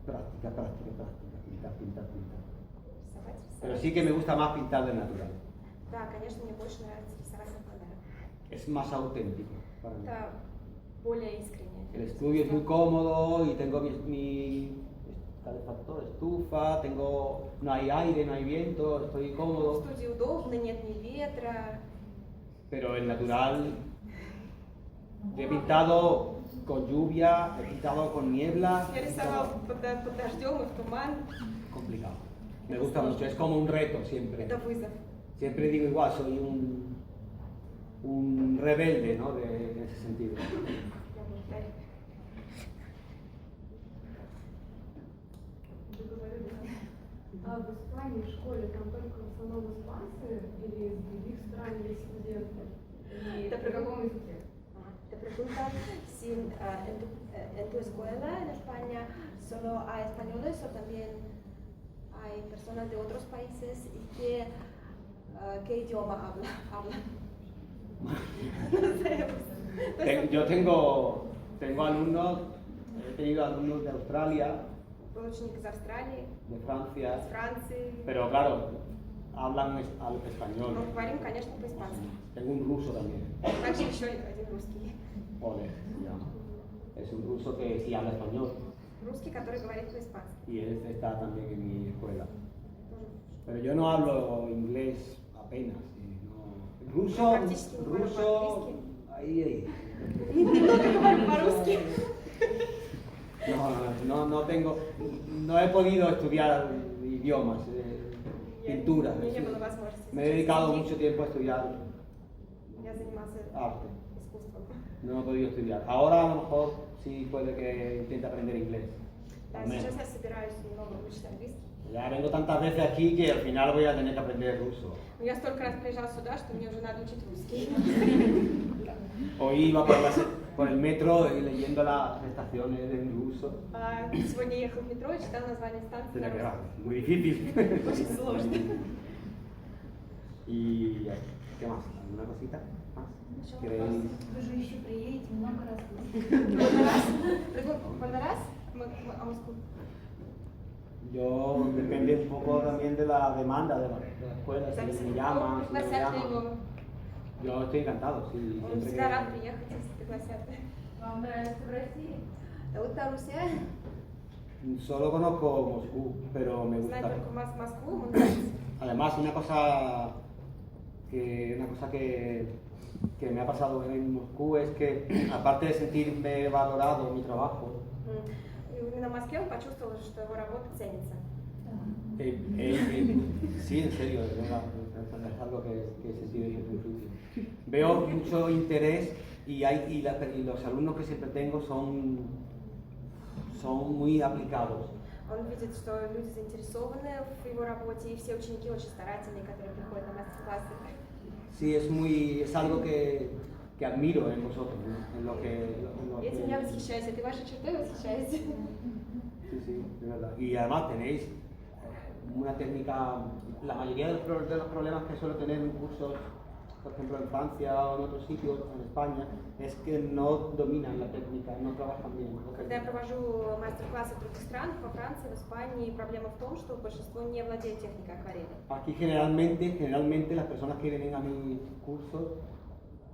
Práctica, práctica, práctica. Pintar, pintar, pintar. Рисовать, Pero рисовать. sí que me gusta más pintar de natural. Да, конечно, мне больше нравится рисовать на фонарь. Es más auténtico para mí. Это более искренне. El estudio es muy cómodo y tengo mi calefactor, estufa, no hay aire, no hay viento, estoy В cómodo. студии удобно, нет ни ветра. Pero el natural, yo he pintado con lluvia, he pintado con niebla, Я рисовал под дождем и в туман. complicado. Me gusta mucho, es como un reto siempre. Это вызов. Siempre digo igual, soy un rebelde, ¿no? En ese sentido. Я благодарю. А в Испании в школе там только в основном испанцы или из других стран есть студенты? И Это на каком языке? Te preguntan si en tu escuela en España solo hay españoles o también hay personas de otros países y qué idioma hablan. No sé, pues, Yo tengo alumnos, he tenido alumnos de Australia, был ученик из Австралии, de Francia, из Франции. pero claro, hablan español. Мы говорим, конечно, по-испански. Tengo un ruso también, Также еще один русский. Oleg se llama. Es un ruso que sí habla español Русский, который говорит по-испански. y él está también en mi escuela. Pero yo no hablo inglés apenas. Ruso, Практически не говорю ruso, по-английски. ahí. Немного говорю по-русски. No he podido estudiar idiomas, pintura. У меня не было возможности. Me he dedicado mucho tiempo a estudiar Я занимался arte. искусством. No he podido estudiar. Ahora a lo mejor sí puede que intente aprender inglés. Да, Al menos. сейчас я собираюсь немного выучить английский. Ya vengo tantas veces aquí que al final voy a tener que aprender ruso. Но я столько раз приезжал сюда, что мне уже надо учить русский. Hoy iba por el metro y leyendo las estaciones en ruso. Сегодня я ехал в метро и читал название станции на Tenía que русском. muy difícil. Очень сложно. ¿Y qué más? ¿Alguna cosita más? ¿Queréis? Вы же еще приедете много раз. ¿Cuándo harás? A Moscú. Yo depende un poco también de la demanda de la escuela, si me llaman, si no me Пригласят ли llaman. его? Yo estoy encantado, sí. Он siempre всегда рад que... приехать, если пригласят. Вам нравится в России? Зовут Руся. Solo conozco Moscú, pero me Знает gusta. только Москву, ему нравится. Además, una cosa que me ha pasado en Moscú es que, aparte de sentirme valorado en mi trabajo, И именно в Москве он почувствовал, что его работа ценится. sí, en serio, de verdad, es algo que he sentido desde el principio. Veo mucho interés y los alumnos que siempre tengo son muy aplicados. Он видит, что люди заинтересованы в его работе, и все ученики очень старательные, которые приходят на мастер-классы. Sí, es algo que admiro en vosotros, ¿no? En lo que Этим я восхищаюсь, этой вашей чертой восхищаюсь. Sí, sí, de verdad. Y además tenéis una técnica, la mayoría de los problemas que suelo tener en cursos, por ejemplo en Francia o en otros sitios, en España, es que no dominan la técnica, no trabajan bien. Когда я провожу мастер-классы в других странах, во Франции, в Испании, проблема в том, что большинство не владеет техникой акварели. Aquí generalmente las personas que vienen a mis cursos,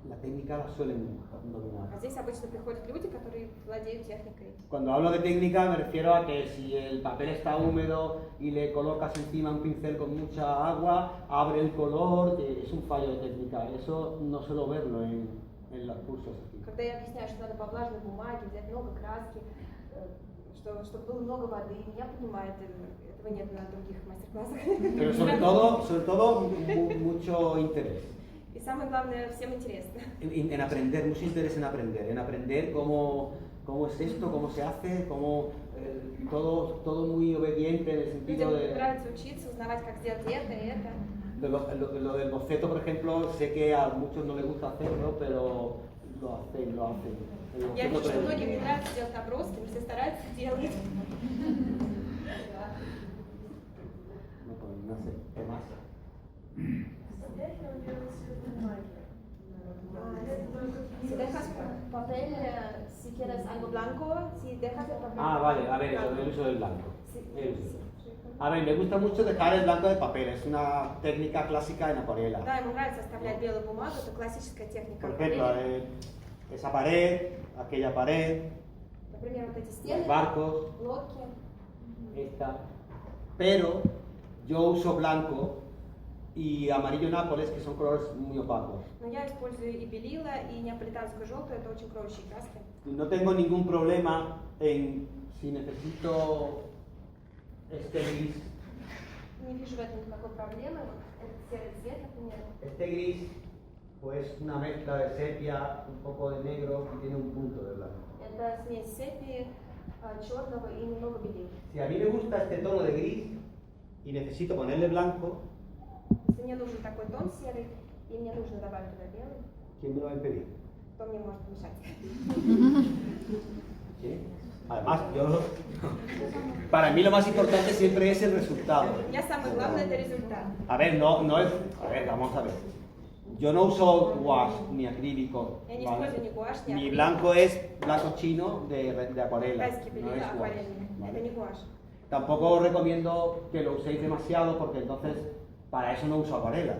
la técnica la suelen dominar. А здесь обычно приходят люди, которые владеют техникой. Cuando hablo de técnica me refiero a que si el papel está húmedo y le colocas encima un pincel con mucha agua, abre el color, es un fallo de técnica. Eso no suelo verlo en los cursos aquí. Когда я объясняю, что надо по влажной бумаге взять много краски, чтобы было много воды, я понимаю, этого нет на других мастер-классах. Pero sobre todo mucho interés. И самое главное, всем интересно. En aprender, mucho interés en aprender cómo es esto, cómo se hace, todo muy obediente en el sentido Людям de... нравится учиться, узнавать, как сделать это и это. Lo del boceto, por ejemplo, sé que a muchos no les gusta hacerlo, pero lo hacen. Я вижу, что многим не нравится делать наброски, но все стараются делать. No sé, ¿qué más? Si dejas papel, si quieres algo blanco, si dejas el papel. Ah, vale, a ver, el uso del blanco. Sí. El uso. A ver, me gusta mucho dejar el blanco de papel, es una técnica clásica en acuarela. Да, ему нравится оставлять белую бумагу, это классическая техника. Por ejemplo, esa pared, aquella pared, Например, вот эти стены, los barcos, лодки. esta. Pero yo uso blanco y amarillo Nápoles, que son colores muy opacos. Но я использую и белила, и неаполитанскую желтую, это очень кроющие краски. No tengo ningún problema en si necesito este gris. Не вижу в этом никакой проблемы. Это серый цвет, например. Este gris, pues una mezcla de sepia, un poco de negro y tiene un punto de blanco. Это смесь сепии, черного и немного белил. Si a mí me gusta este tono de gris y necesito ponerle blanco, Если мне нужен такой тон серый, и мне нужно добавить туда белый, ¿quién me lo va a impedir? то мне может помешать. ¿Sí? Además, para mí lo más importante siempre es el resultado. У меня самое главное это результат. A ver, no es. A ver, vamos a ver. Yo no uso wash ni acrílico. Я не ¿vale? использую ни гуашь, ни Mi акрилик. blanco es blanco chino de acuarela. Тайский No белила es wash. акварельный. ¿vale? Это не гуашь. Tampoco os recomiendo que lo uséis demasiado porque entonces para eso no uso acuarela.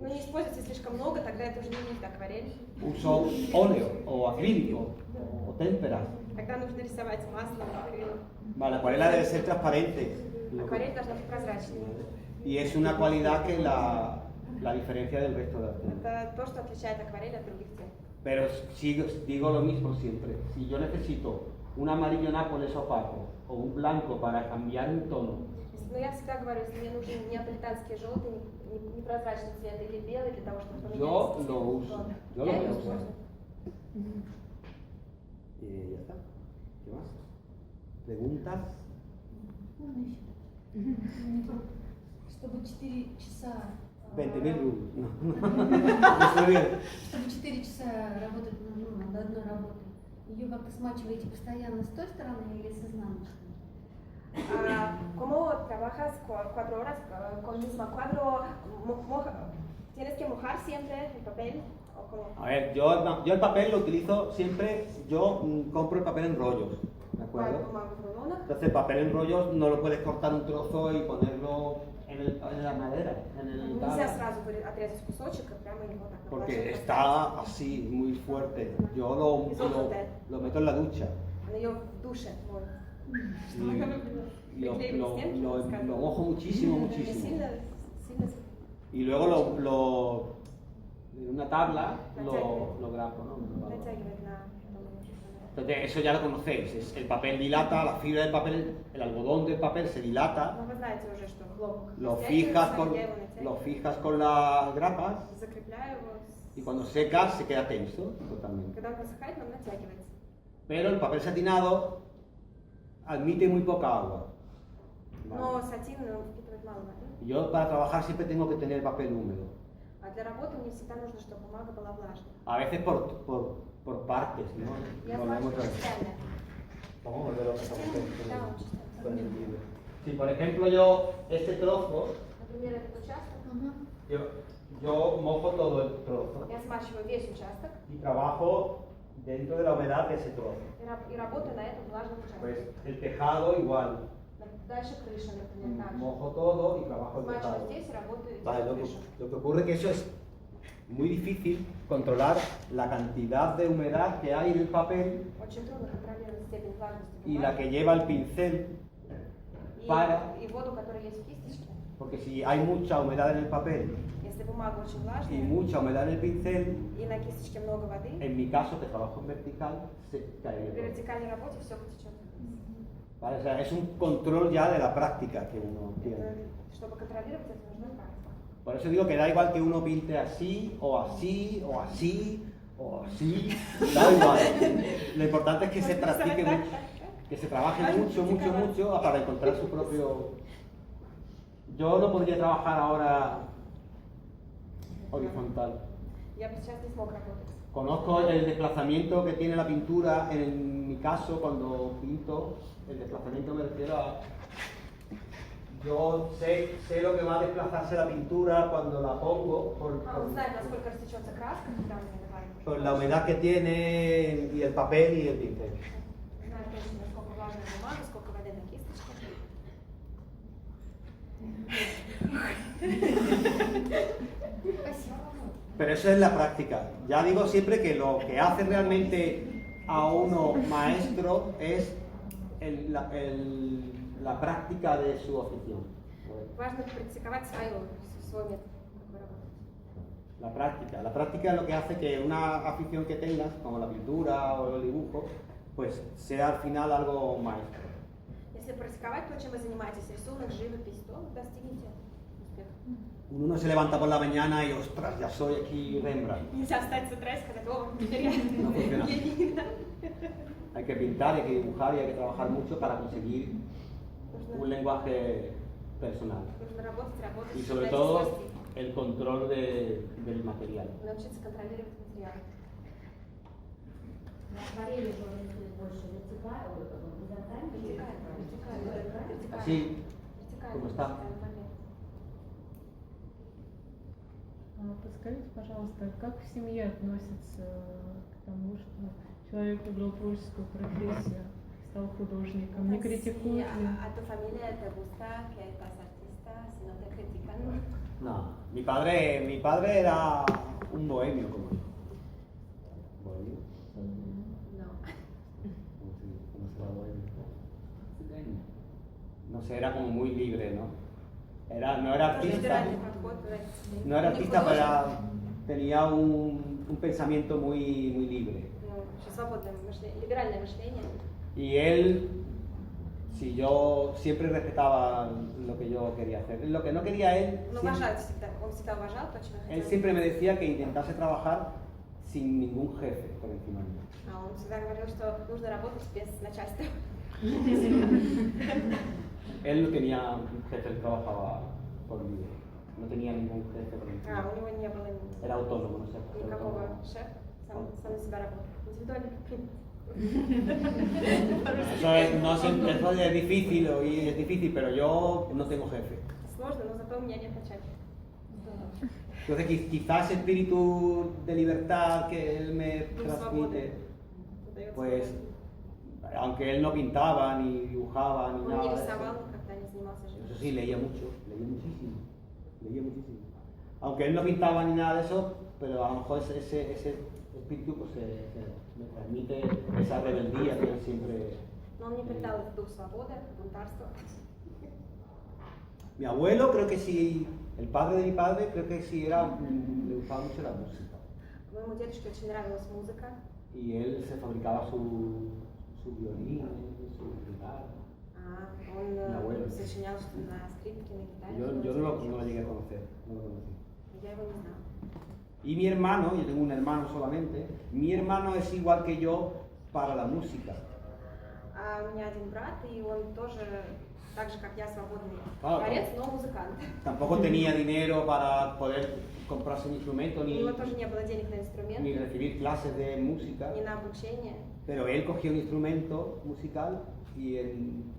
Ну не используйте слишком много, тогда это уже не будет акварель. Uso óleo o acrílico o témpera. Тогда нужно рисовать маслом, акрилом. Vale, la acuarela debe ser transparente. Акварель должна быть прозрачной. Y es una cualidad que la diferencia del resto de las tintas. Это то, что отличает акварель от других тем. Pero digo lo mismo siempre. Si yo necesito un amarillo Nápoles opaco o un blanco para cambiar un tono, Но я всегда говорю, если мне нужен неаполитанский желтый, непрозрачный цвет или белый для того, чтобы поменять yo цвет, lo uso. то Yo я lo voy его a usar. использую. Y ya está. ¿Qué más? ¿Preguntas? Чтобы 4 часа... 20.000 rublos. No. Estoy bien. Чтобы 4 часа работать над одной работой, ее как-то смачиваете постоянно с той стороны или с изнаночной? ¿Cómo trabajas 4 horas con el mismo cuadro? ¿Tienes que mojar siempre el papel? ¿O cómo? A ver, yo el papel lo utilizo siempre, yo compro el papel en rollos, ¿de acuerdo? Бумагу в рулонах. Entonces el papel en rollos no lo puedes cortar un trozo y ponerlo en la madera, en el Нельзя tabla, сразу отрезать кусочек и прямо его так наложить. porque está así, muy fuerte. Yo lo meto en la ducha На ее в душе. Вот. y lo mojo muchísimo, Не muchísimo. сильно Y luego en una tabla lo grabo, ¿no? натягивать на Entonces eso ya lo conocéis, el papel dilata, la fibra del papel, el algodón del papel se dilata, Но вы знаете уже, что хлопок lo растягивается, я его натягиваю, fijas con las grapas закрепляю его. y cuando seca se queda tenso totalmente. Когда он просыхает, он натягивается. Pero el papel satinado admite muy poca agua. Но сатин впитывает мало воды. Yo para trabajar siempre tengo que tener papel húmedo. А для работы мне всегда нужно, чтобы бумага была влажной. A veces por partes, ¿no? Я Volvemos смачиваю a- частями. Vamos a volver a pasar Да, он частями. con el vídeo. Si por ejemplo yo este trozo, Например, этот участок. yo mojo todo el trozo Я смачиваю весь участок y trabajo dentro de la humedad de ese trozo. и работаю на этом влажном Pues участке. el tejado igual, Дальше крыша, например, так же. mojo todo y trabajo el Смачиваю tejado. здесь и работаю и Vale, делаю крышу. lo que ocurre es que eso es muy difícil controlar la cantidad de humedad que hay en el papel Очень трудно контролировать степень влажности y la бумаги que lleva el pincel, para- и воду, которая есть в кисточке. porque si hay mucha humedad en el papel Если бумага очень y влажная mucha humedad en el pincel, и на кисточке много воды, en mi caso que trabajo en vertical, se cae при todo. вертикальной работе все потечет. Vale, o sea, es un control ya de la práctica que uno tiene. Чтобы контролировать это, нужна практика. Por eso digo que da igual que uno pinte así, o así, o así, o así, da igual. Lo importante es que se practique mucho, que se trabaje mucho para encontrar su propio... Yo no podría trabajar ahora horizontal. Я бы сейчас не смог работать. Conozco el desplazamiento que tiene la pintura, en mi caso cuando pinto, el desplazamiento me refiero a yo sé lo que va a desplazarse la pintura cuando la pongo Он знает, насколько растечется краска, когда мы наливаем. por la humedad que tiene y el papel y el pincel. Знает точно, насколько влажная бумага, сколько воды на кисточке. Pero eso es la práctica. Ya digo siempre que lo que hace realmente a uno maestro es la práctica de su afición. Важно практиковать свой метод, как вы работаете. La práctica es lo que hace que una afición que tengas, como la pintura o el dibujo, pues sea al final algo maestro. Если практиковать то, чем вы занимаетесь, рисунок, живопись, то достигнете успеха. Uno no se levanta por la mañana y ostras, ya soy aquí Rembrandt. Нельзя встать с утра и сказать, о, теперь я No funciona. гений, да. Hay que pintar, hay que dibujar y hay que trabajar mucho para conseguir un lenguaje personal. Нужно работать, Y sobre создать todo свой стиль. el control del material. Научиться контролировать материал. Акварели же он рисует больше вертикально, горизонтально. Así, como está. Подскажите, пожалуйста, как в семье относятся к тому, что человек выбрал творческую профессию, стал художником, не критикуют ли? ¿A tu familia te gusta que estás artista si no te critican? No, mi padre era un bohemio como yo. ¿Bohemio? No. ¿Cómo será bohemio? No sé, era como muy libre, ¿no? No era artista, no era artista, pero tenía un pensamiento muy libre. Очень свободное мышление, либеральное мышление. Y él, si yo siempre respetaba lo que yo quería hacer. Lo que no quería él, Он всегда уважал то, чего él хотел. siempre me decía que intentase trabajar sin ningún jefe por encima mío. Он всегда говорил, что нужно работать без начальства. Él no tenía un jefe, él trabajaba por mí. No tenía ningún jefe por encima. У него не было Era autónomo, no sé. никакого шефа, сам на себя работал. Индивидуальный предприниматель. Eso es difícil, y es difícil, pero yo no tengo jefe. Сложно, но зато у меня нет начальства. Entonces quizás ese espíritu de libertad que él me transmite, pues aunque él no pintaba, ni dibujaba, ni Он не nada de рисовал, eso, никогда не занимался eso живописью. sí, leía mucho, leía muchísimo. Aunque él no pintaba ni nada de eso, pero a lo mejor ese espíritu pues, me transmite esa rebeldía que él siempre... Но он не питал этот дух свободы, бунтарства. Mi abuelo, creo que sí, el padre de mi padre, creo que sí le gustaba mucho la música. Моему дедушке очень нравилась музыка. Y él se fabricaba su violín, su guitarra. Mi abuelo. Он сочинял что на скрипке, на гитаре. Yo no lo llegué a conocer, no lo conocí. Я его не знала. Y mi hermano, yo tengo un hermano solamente, mi hermano es igual que yo para la música. А у меня один брат, и он тоже, так же как я, свободный Ah, творец, но музыкант. Tampoco tenía dinero para poder comprarse un instrumento У ni, него тоже не было денег на инструмент, ni recibir clases de música, ни на обучение. pero él cogió un instrumento musical y en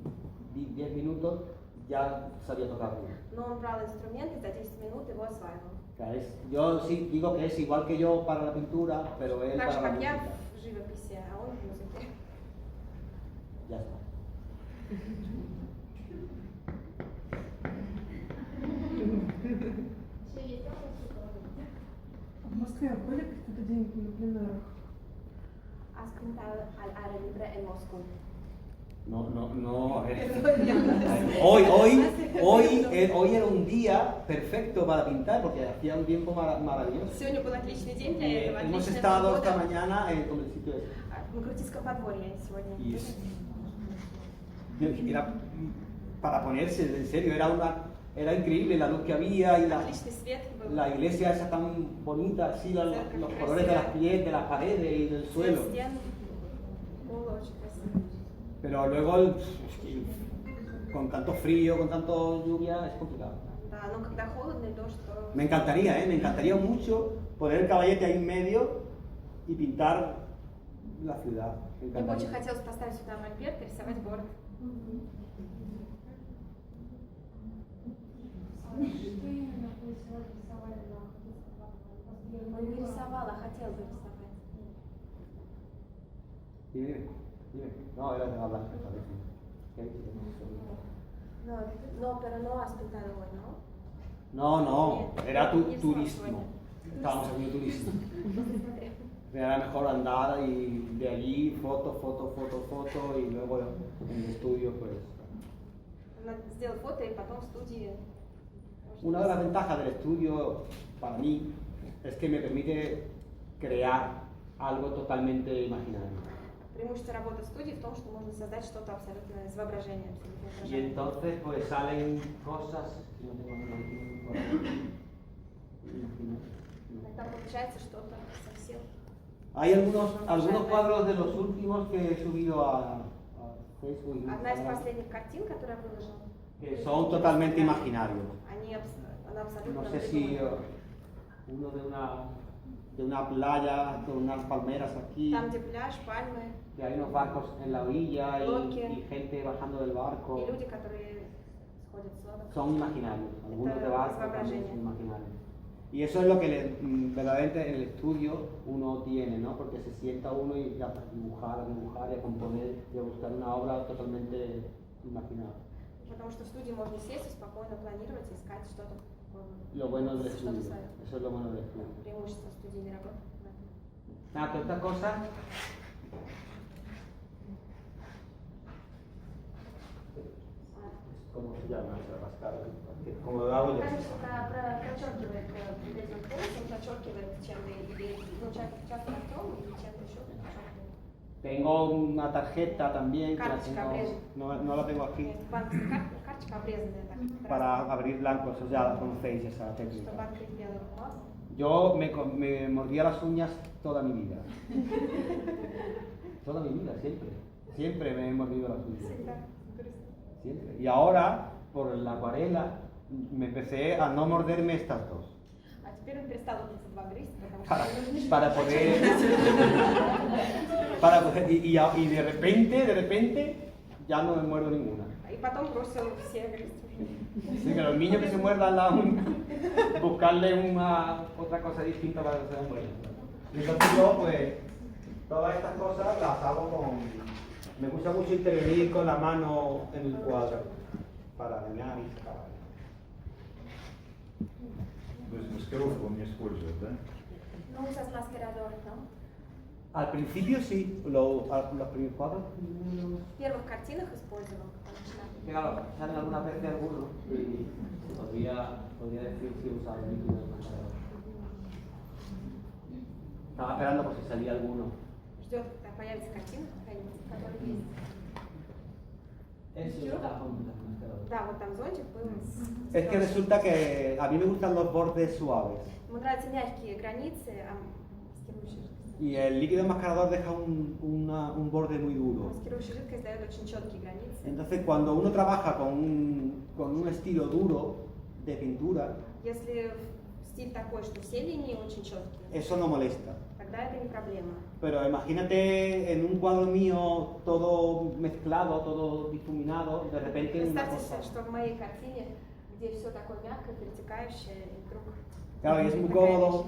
10 minutos ya sabía tocarlo. Но он брал инструмент и за 10 минут его осваивал. O sea, yo sí digo que es igual que yo para la pintura, pero él Так же, para la как я música. в живописи, а он в музыке. Ya está. В Москве были какие-то деньги на пленарах? ¿Has pintado al aire libre en Moscú? No. Hoy era un día perfecto para pintar porque hacía un tiempo maravilloso. Сегодня был отличный день Y, для этого, hemos отличная estado esta погода. mañana en el sitio ese. В Крутицком подворье сегодня. Y era para ponerse, en serio, era increíble la luz que había y Отличный свет был. la iglesia esa tan bonita, así los colores de las pies, de las paredes y del suelo. Цвет стен был очень красивый. Pero luego, con tanto frío, con tanto lluvia, es complicado. Да, но когда холодно и дождь, то... Me encantaría mucho poner el caballete ahí en medio y pintar la ciudad. Me Мне бы очень encantaría. хотелось поставить сюда мольберт и рисовать город. рисовал, а хотел бы рисовать? Dime. No, era de hablar. ¿Qué ha dicho? No, pero no has pintado hoy, ¿no? No, era Y el turismo. sueño. Estábamos haciendo turismo. Era mejor andar y de allí foto y luego en el estudio pues. Надо сделать фото и потом в студии. Una de las ventajas del estudio para mí es que me permite crear algo totalmente imaginario. Преимущество работы в студии в том, что можно создать что-то абсолютно из воображения. абсолютно Y воображаемое. entonces pues salen cosas que no tengo por aquí. Тогда получается что-то совсем. Hay algunos cuadros de los últimos que he subido a Facebook y Одна из Instagram последних картин, которую я выложила, que son totalmente imaginarios. она абсолютно No sé si придумана. uno de una playa con unas palmeras aquí, Там, где пляж, пальмы, que hay unos barcos en la orilla Bloque. y gente bajando del barco, и люди, которые сходят с лодок. son imaginarios. Algunos Это de barcos из воображения. también son imaginarios. Y eso es lo que verdaderamente en el estudio uno tiene, ¿no? Porque se sienta uno y a dibujar, y a componer y a buscar una obra totalmente imaginada. Потому что в студии можно сесть и спокойно планировать, искать что-то Lo bueno del что-то estudio, свое. eso es lo bueno del estudio. Преимущество студийной работы. Nada, todas estas cosas ¿cómo se llama esa rascada? Como lo hago yo. Конечно, прочеркивает перед этим полосом, прочеркивает чем-то или часто ногтем или чем-то еще прочеркивает. Tengo una tarjeta también, que la Карточка tengo, обрезана. no la tengo aquí, Банковская карточка обрезанная так. para abrir blancos, o ya conocéis esa técnica. Чтобы открыть белый рукав. Yo me mordía las uñas toda mi vida. Toda mi vida, siempre. Siempre me he mordido las uñas. Всегда. Siempre. Y ahora, por la acuarela, me empecé a no morderme estas dos. А теперь он перестал вот эти два грызть, потому Para, что para poder. Y de repente, ya no me muerdo ninguna. И потом бросил все грызть. Sí, que los niños que se muerdan la uña, buscarle otra cosa distinta para que se muerdan. Y entonces yo, pues, todas estas cosas las hago con. Me gusta mucho intervenir con la mano en el cuadro para dañar y sacar. То есть маскировку он не использует, да? No usas mascarador, ¿no? Al principio sí, los primeros cuadros. В первых картинах использовал, когда начинал. Claro, salen algunas veces algunos y podría decir si usaba el líquido del marcador. Estaba esperando por si salía alguno. Ждет, когда появится картина какая-нибудь, которая есть. Да, вот там зонтик был. Es que resulta que a mí me gustan los bordes suaves Ему нравятся мягкие границы, а маскирующая жидкость. y el líquido enmascarador deja un borde muy duro. Маскирующая жидкость дает очень четкие границы. Entonces cuando uno trabaja con un estilo duro de pintura, Если стиль такой, что все линии очень четкие, eso no molesta. тогда это не проблема. Pero imagínate en un cuadro mío todo mezclado, todo difuminado, de repente una Представьте cosa. себе, что в моей картине, где все такое мягкое, перетекающее, и вдруг... Claro, y es muy такая cómodo.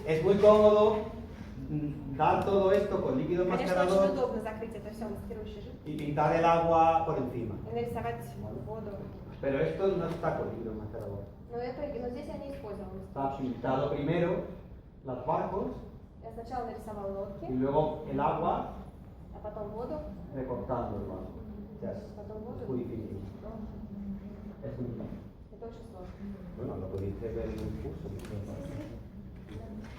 Es muy cómodo dar todo esto con líquido Конечно, очень enmascarador удобно закрыть это все маскирующей жидкостью y pintar el agua por encima. и нарисовать воду. Pero esto no está con líquido enmascarador. Но здесь я не использовала Está маскирующую. pintado primero los barcos Я сначала нарисовал лодки, y luego el agua а потом воду, recortando el barco. O sea, потом es воду. muy difícil. Es muy difícil. Это очень сложно. Bueno, lo pudiste ver en un curso.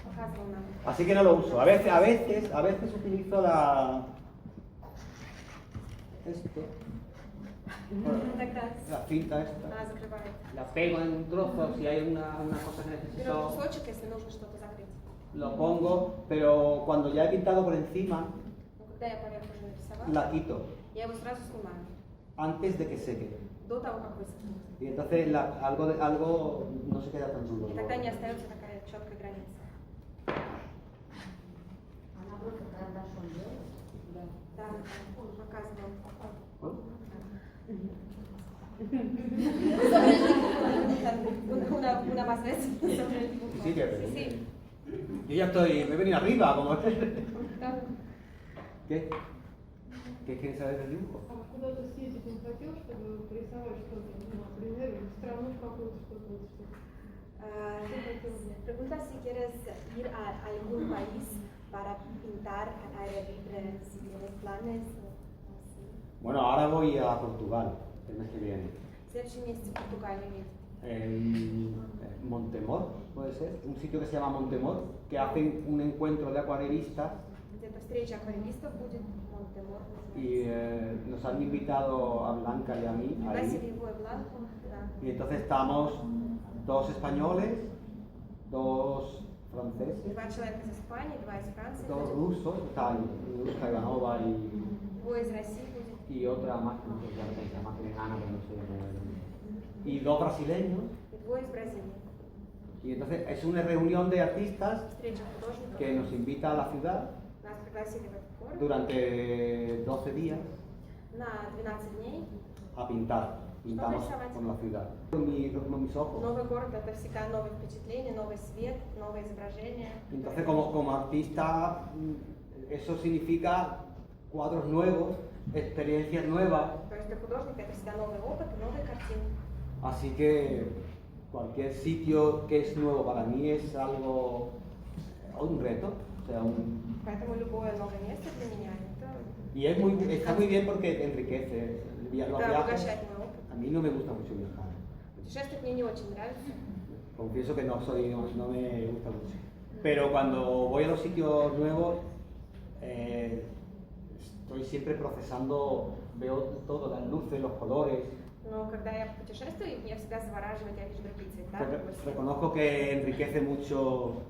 Показывал нам. Así que no lo uso. A veces utilizo esto, Тогда la cinta esta. она закрывает. La pego en un trozo si hay una cosa que Берет necesito, кусочек, если нужно что-то закрыть. lo pongo, pero cuando ya he pintado por encima, Но когда я поверх уже нарисовала, la quito я его сразу снимаю. antes de que seque. До того, как высохнет. Y entonces algo no se queda tan duro. И тогда не остается такая четкая граница. Она просто карандашом делает. Да, показывал. más veces sobre el dibujo. Sí, que Sí. yo ya estoy, me he venido arriba, como... Да. ¿Qué? ¿Qué quieres saber del dibujo? А куда-то съездить не хотел, чтобы порисовать что-то, ну, например, страну какую-то, что-то, что-то. Pregunta si quieres ir a algún país para pintar al aire libre, si tienes planes o así. Bueno, ahora voy a Portugal el mes que viene. В следующем месяце в Португалию едет. En Montemor, puede ser, un sitio que se llama Montemor, que hacen un encuentro de acuarelistas Где-то встреча акварелистов будет в Монтемор. y nos han invitado a Blanca y a mí Пригласили ahí. его и Бланку. Да. Y entonces estamos 2 españoles, 2 franceses, 2 человека из Испании, 2 из Франции. 2 будет. rusos, está Luzca Ivanova Двое из России будет. y otra más, no sé, ya no sé, se llama Ana, pero no sé. Y 2 brasileños. И 2 из Бразилии. Y entonces es una reunión de artistas Встреча художников. que nos invita a la ciudad Нас пригласили в этот город durante 12 días на 12 дней. a pintar. Pintamos con la ciudad. Con mis ojos. Новый город — это всегда новые впечатления, новый свет, новое изображение. Entonces como artista eso significa cuadros nuevos, experiencias nuevas. То есть для художника это всегда новый опыт, новые картины. Así que cualquier sitio que es nuevo para mí es algo, un reto. O sea, Поэтому любое новое место для меня это está muy bien porque te enriquece. Los viajes, обогащает мой опыт. a mí no me gusta mucho viajar. Путешествовать мне не очень нравится. Confieso que no me gusta mucho. Pero cuando voy a los sitios nuevos, estoy siempre procesando, veo todo, las luces, los colores. Но когда я путешествую, меня всегда завораживает, я вижу другие цвета. Reconozco que enriquece mucho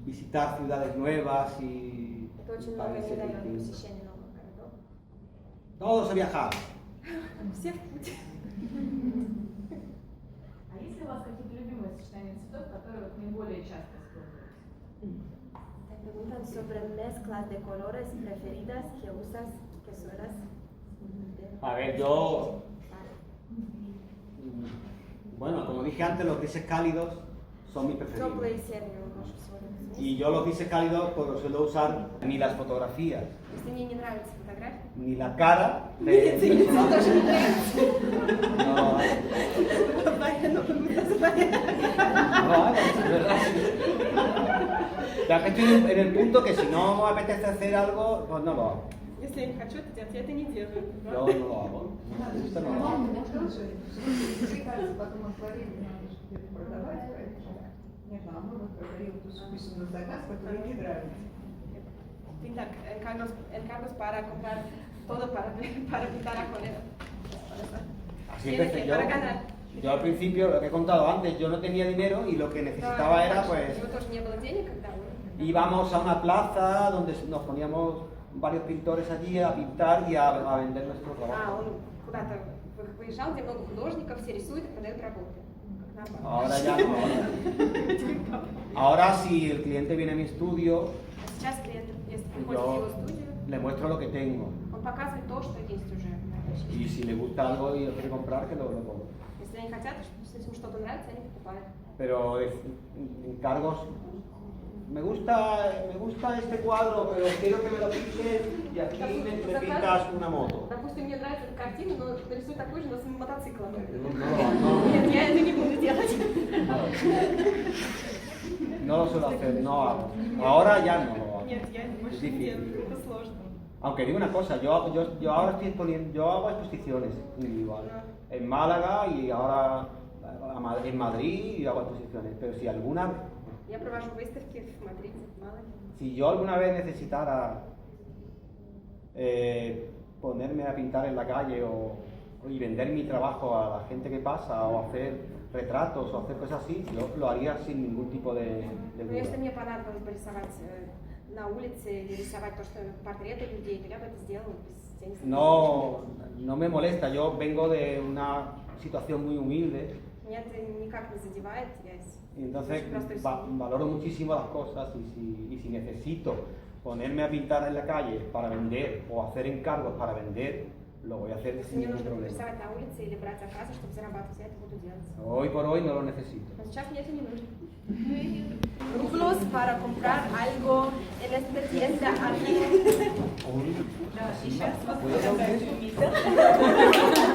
visitar ciudades nuevas y Это очень много мне países дает distintos. посещение новых городов. Todos a viajar. Все в путь. А есть ли у вас какие-то любимые сочетания цветов, которые вот наиболее часто используете? Te preguntan sobre mezclas de colores preferidas que usas, que suelas. A ver, yo, bueno, como dije antes, los grises cálidos son mis preferidos. Теплые и серые ношу сегодня. Y yo los grises cálidos pues los suelo usar ni las fotografías, Если мне не нравится фотография, ni la cara de... лицо тоже не нравится. No, no, es verdad. Ya que estoy en el punto que si no me apetece hacer algo, pues no lo hago. Если я не хочу это делать, я это не делаю. Yo no lo hago. Me gusta, no lo hago. Кажется, потом акварель надо же где-то продавать, поэтому. Нет, а мы вот говорим, тут списано заказ, который не нравится. Pintar, encargos para comprar todo para pintar acuarela. Así Tiene empecé que, yo. para ganar. Yo al principio, lo que he contado antes, yo no tenía dinero y lo que necesitaba era pues... У него тоже не было денег, когда Íbamos a una plaza donde nos poníamos varios pintores allí a pintar y a vender nuestro trabajo. он куда-то выезжал, где много художников, все рисуют и продают работы. Ahora ya no. Ahora si el cliente viene a mi estudio, Сейчас клиент, если приходит в yo его студию, le muestro lo que tengo. он показывает то, что есть уже. Y si le gusta algo y lo quiere comprar, que lo compre. Если они хотят, если им что-то нравится, они покупают. Pero encargos, me gusta este cuadro, pero quiero que me lo pintes y aquí me pintas una moto. Допустим, мне нравится эта картина, но нарисуй такой же, но с мотоциклом. No, Нет, я это не буду делать. no lo suelo hacer, no hago. Ahora ya no lo hago. Нет, я больше Es не difícil. делаю, это сложно. Aunque digo una cosa, yo ahora estoy exponiendo, yo hago exposiciones individuales. En Málaga y ahora en Madrid y hago exposiciones. Pero si alguna, Я провожу выставки в Мадриде, в Малаге. si yo alguna vez necesitara ponerme a pintar en la calle y vender mi trabajo a la gente que pasa o hacer retratos o hacer cosas así, yo lo haría sin ningún tipo de Но если duda. мне понадобилось бы рисовать на улице или рисовать то, что портреты людей, то я бы это сделала без тени сомнений. No me molesta, yo vengo de una situación muy humilde Меня это никак не задевает, я y entonces очень простой семьи. valoro muchísimo las cosas y si necesito ponerme a pintar en la calle para vender o hacer encargos para vender, lo voy a hacer Если sin мне ningún нужно problema. рисовать на улице или брать заказы, чтобы зарабатывать, я это буду делать. Hoy por hoy no lo necesito. Но сейчас мне это не нужно. Rublos para comprar algo en esta tienda aquí. Aún- Да, и сейчас вот ¿Puedo такая dar un beso? кумиса.